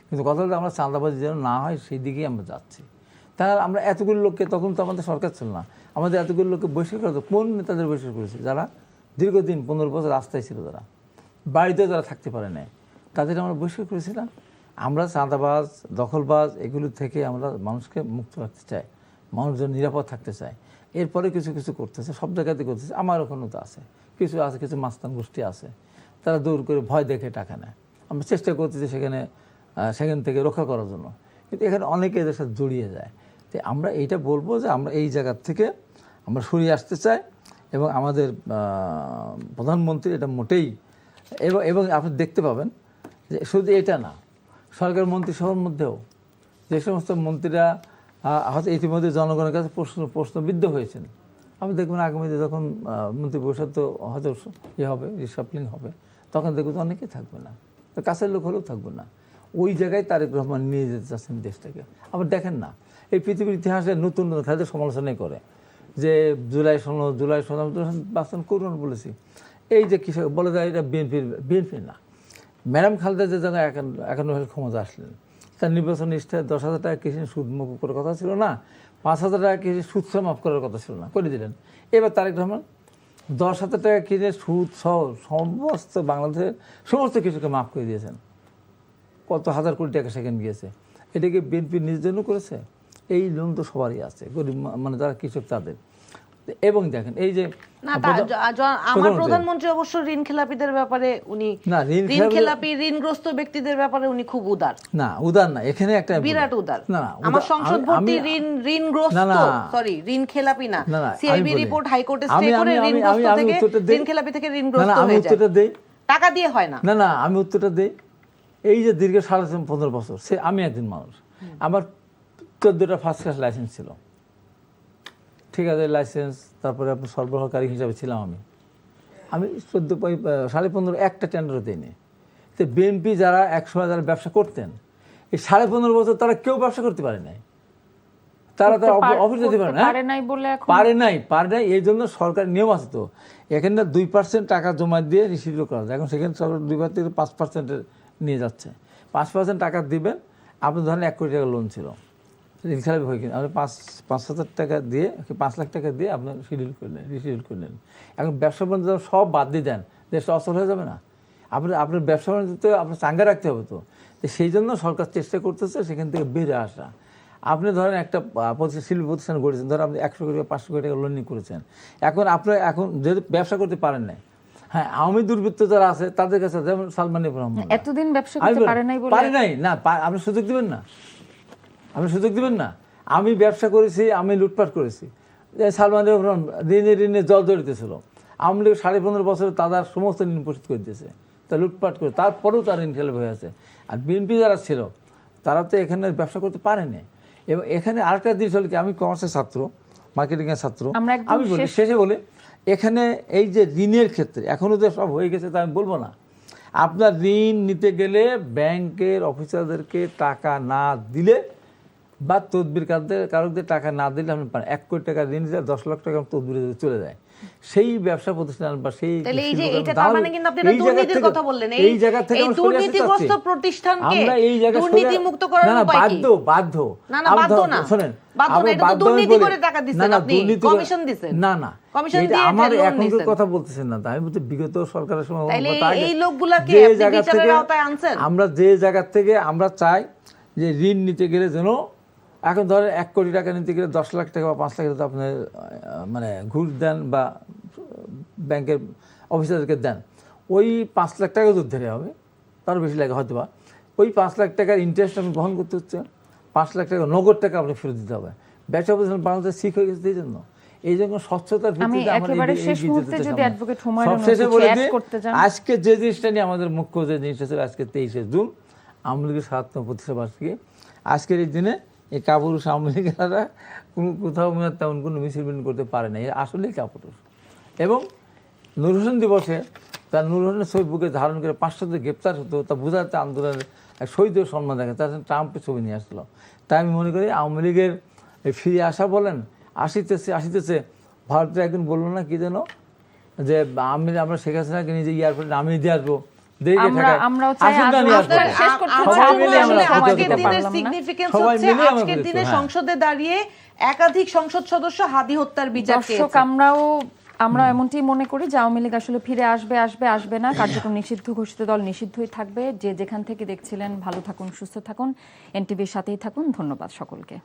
কিন্তু কথা হলো আমরা চাঁদাবাজি যেন না হয় সেই দিকেই আমরা যাচ্ছি। তাহলে আমরা এতগুলো লোককে, তখন তো আমাদের সরকার ছিল না, আমাদের এতগুলো লোককে বহিষ্কার করতো। কোন নেতাদের বহিষ্কার করেছে? যারা দীর্ঘদিন 15 বছর রাস্তায় ছিল, যারা বাড়িতে যারা থাকতে পারে নাই, তাদের আমরা বহিষ্কার করেছিলাম। আমরা চাঁদাবাজ, দখলবাজ এগুলো থেকে আমরা মানুষকে মুক্ত রাখতে চাই, মানুষজন নিরাপদ থাকতে চায়। এরপরে কিছু কিছু করতেছে, সব জায়গাতে করতেছে। আমার ওখানেও তো আছে কিছু, কিছু মাস্তান গোষ্ঠী আছে, তারা দৌড় করে ভয় দেখে টাকা নেয়। আমরা চেষ্টা করতেছি সেখান থেকে রক্ষা করার জন্য, কিন্তু এখানে অনেকে এদের সাথে জড়িয়ে যায়। তো আমরা এইটা বলবো যে আমরা এই জায়গার থেকে আমরা সরিয়ে আসতে চাই, এবং আমাদের প্রধানমন্ত্রী এটা মোটেই, এবং আপনি দেখতে পাবেন যে শুধু এটা না, সরকার মন্ত্রিসভার মধ্যেও যে সমস্ত মন্ত্রীরা হয়তো ইতিমধ্যে জনগণের কাছে প্রশ্নবিদ্ধ হয়েছেন, আপনি দেখবেন আগামীতে যখন মন্ত্রী পরিষদ তো হয়তো হবে, রিসাফলিং হবে, তখন দেখবেন অনেকেই থাকবে না, তো কাছের লোক হলেও থাকবে না। ওই জায়গায় তারেক রহমান নিয়ে যেতে চাচ্ছেন দেশটাকে। আবার দেখেন না, এই পৃথিবীর ইতিহাসে নতুন নতুন খেলাদের সমালোচনাই করে যে জুলাই 16 বাস্তবায়ন করুন বলেছি। এই যে কৃষক বলে যায় এটা বিএনপির না। ম্যাডাম খালেদা যে জায়গায় 51 ক্ষমতা আসলেন, তার নির্বাচন নিষ্ঠায় 10,000 টাকা কৃষি সুদ মুখ করার কথা ছিল না, 5,000 টাকা কৃষি সুদ সহ মাফ করার কথা ছিল না, করে দিলেন। এবার তারেক রহমান 10,000 টাকা কিনে সুদ সহ সমস্ত বাংলাদেশের সমস্ত কিছুকে মাফ করে দিয়েছেন। কত হাজার কোটি টাকা সেখানে গিয়েছে। এটাকে বিএনপি নিজের জন্য করেছে? এই লোন তো সবারই আছে, গরিব মানে যারা কৃষক তাদের। এবং দেখেন এই যে আমার প্রধানমন্ত্রী অবশ্য ঋণ খেলাপিদের ব্যাপারে উনি, ঋণ খেলাপি ঋণগ্রস্ত ব্যক্তিদের ব্যাপারে উনি খুব উদার। না উদার না, এখানে একটা বিরাট উদার। না আমার সংসদ ভর্তি ঋণগ্রস্ত, সরি ঋণ খেলাপি না, সিআইবি রিপোর্ট হাইকোর্টে স্টে করে ঋণগ্রস্ত থেকে, ঋণ খেলাপি থেকে ঋণগ্রস্ত হয়ে যায়, টাকা দিয়ে হয় না। না আমি উত্তরটা দেই। এই যে দীর্ঘ 15 বছর, সে আমি একজন মানুষ, আমার 14টা ফার্স্ট ক্লাস লাইসেন্স ছিল, ঠিকাদার লাইসেন্স, তারপরে আপনার সরবরাহকারী হিসাবে ছিলাম আমি 15.5 একটা টেন্ডারও দিইনি। তো বিএনপি যারা 100 যারা ব্যবসা করতেন, এই 15.5 বছর তারা কেউ ব্যবসা করতে পারে নাই, তারা অফিস যেতে পারে না, পারে নাই। এই জন্য সরকার নিয়ম আছে তো, এখানে 2% টাকা জমা দিয়ে রিসিভ করা যায়। এখন সেখানে সরকার 2% থেকে 5% নিয়ে যাচ্ছে। 5% টাকা দিবেন, আপনি ধরেন 1 কোটি টাকা লোন ছিল, ঋণ খেলাপি হয়ে কিনা আপনি 5,000 টাকা দিয়ে, 5 লাখ টাকা দিয়ে আপনার রিশিডিউল করলেন। এখন ব্যবসা বাণিজ্য সব বাদ দিয়ে দেন, দেশটা অচল হয়ে যাবে না? আপনার ব্যবসা বাণিজ্য আপনার চাঙ্গা রাখতে হবে তো। সেই জন্য সরকার চেষ্টা করতেছে সেখান থেকে বেরিয়ে আসা। আপনি ধরেন একটা শিল্প প্রতিষ্ঠান গড়েছেন, ধরেন আপনি 100 কোটি 500 কোটি টাকা লোন করেছেন, এখন যেহেতু ব্যবসা করতে পারেন না, হ্যাঁ আওয়ামী দুর্বৃত্ত যারা আছে তাদের কাছে, যেমন সালমান এফ রহমান এতদিন ব্যবসা করতে পারে নাই না, আপনি সুযোগ দিবেন না। আমি ব্যবসা করেছি, আমি লুটপাট করেছি, সালমান এফ রহমান ঋণে জল জড়িত ছিল, আওয়ামী লীগ 15.5 বছরে তাদের সমস্ত ঋণ পরিশোধ করে দিয়েছে, তা লুটপাট করে, তারপরেও তার ঋণ খেলাপি হয়ে আছে। আর বিএনপি যারা ছিল তারা তো এখানে ব্যবসা করতে পারেনি। এবং এখানে আরেকটা জিনিস হল কি, আমি কমার্সের ছাত্র, মার্কেটিংয়ের ছাত্র, আমি বলি শেষে বলি, এখানে এই যে ঋণের ক্ষেত্রে এখনও যে সব হয়ে গেছে তা আমি বলবো না। আপনার ঋণ নিতে গেলে ব্যাংকের অফিসারদেরকে টাকা না দিলে বা তদবির কারকদের টাকা না দিলে আপনি পান 1 কোটি টাকা ঋণ দিলে 10 লাখ টাকা তদবিরে চলে যায়। সেই ব্যবসা প্রতিষ্ঠান বা সেই জায়গা থেকে বাধ্য শোনেন, আমার এখনকার কথা বলতেছেন না, আমি বলতে বিগত সরকারের সময় আমরা যে জায়গা থেকে আমরা চাই যে ঋণ নিতে গেলে যেন, এখন ধরেন 1 কোটি টাকা নিতে গেলে 10 লাখ টাকা বা 5 লাখ টাকা আপনি মানে ঘুষ দেন বা ব্যাংকের অফিসারদেরকে দেন, ওই 5 লাখ টাকা যদি ধরে হবে, তার বেশি লাগে হয়তো বা, ওই 5 লাখ টাকার ইন্টারেস্ট আপনি বহন করতে হচ্ছে, 5 লাখ টাকা নগদ টাকা আপনি ফেরত দিতে হবে। ব্যবসা প্রতিষ্ঠান বাংলাদেশ ঠিক হয়ে গেছে এই জন্য স্বচ্ছতার ভিত্তিতে সবশেষে বলে দিই, আজকে যে জিনিসটা নিয়ে আমাদের মুখ্য যে জিনিসটা ছিল, আজকে 23শে জুন আওয়ামী লীগের 7তম প্রতিষ্ঠা বার্ষিকী। আজকের এই দিনে এই কাপুরুষ আওয়ামী লীগেরা কোথাও তেমন কোনো মিছিল করতে পারে না, এর আসলেই কাপুরুষ। এবং নূর হোসেন দিবসে তার নূর হোসেনের ছবি বুকে ধারণ করে 500 গ্রেপ্তার হতো, তা বোঝাতে আন্দোলনের শহীদের সম্মান দেখে, তার ট্রাম্পের ছবি নিয়ে আসলো। তাই আমি মনে করি আওয়ামী লীগের ফিরে আসা বলেন, আসিতেছে ভারতের একজন বললো না কি যেন, যে আমরা শেখ হাসিনাকে নিজে এয়ারপোর্টে নামিয়ে দিয়ে আসবো, আমরাও চাই শেষ করতে আজকের দিনের সিগনিফিকেন্স হচ্ছে আজকের দিনে সংসদে দাঁড়িয়ে একাধিক সংসদ সদস্য হাদি হত্যার বিচার চেয়েছে। দর্শক আমরা এমনটি মনে করি যে আওয়ামী লীগ আসলে ফিরে আসবে না, কার্যক্রম নিষিদ্ধ ঘোষিত দল নিষিদ্ধই থাকবে। যে যেখান থেকে দেখছিলেন ভালো থাকুন, সুস্থ থাকুন, এনটিভির সাথেই থাকুন। ধন্যবাদ সকলকে।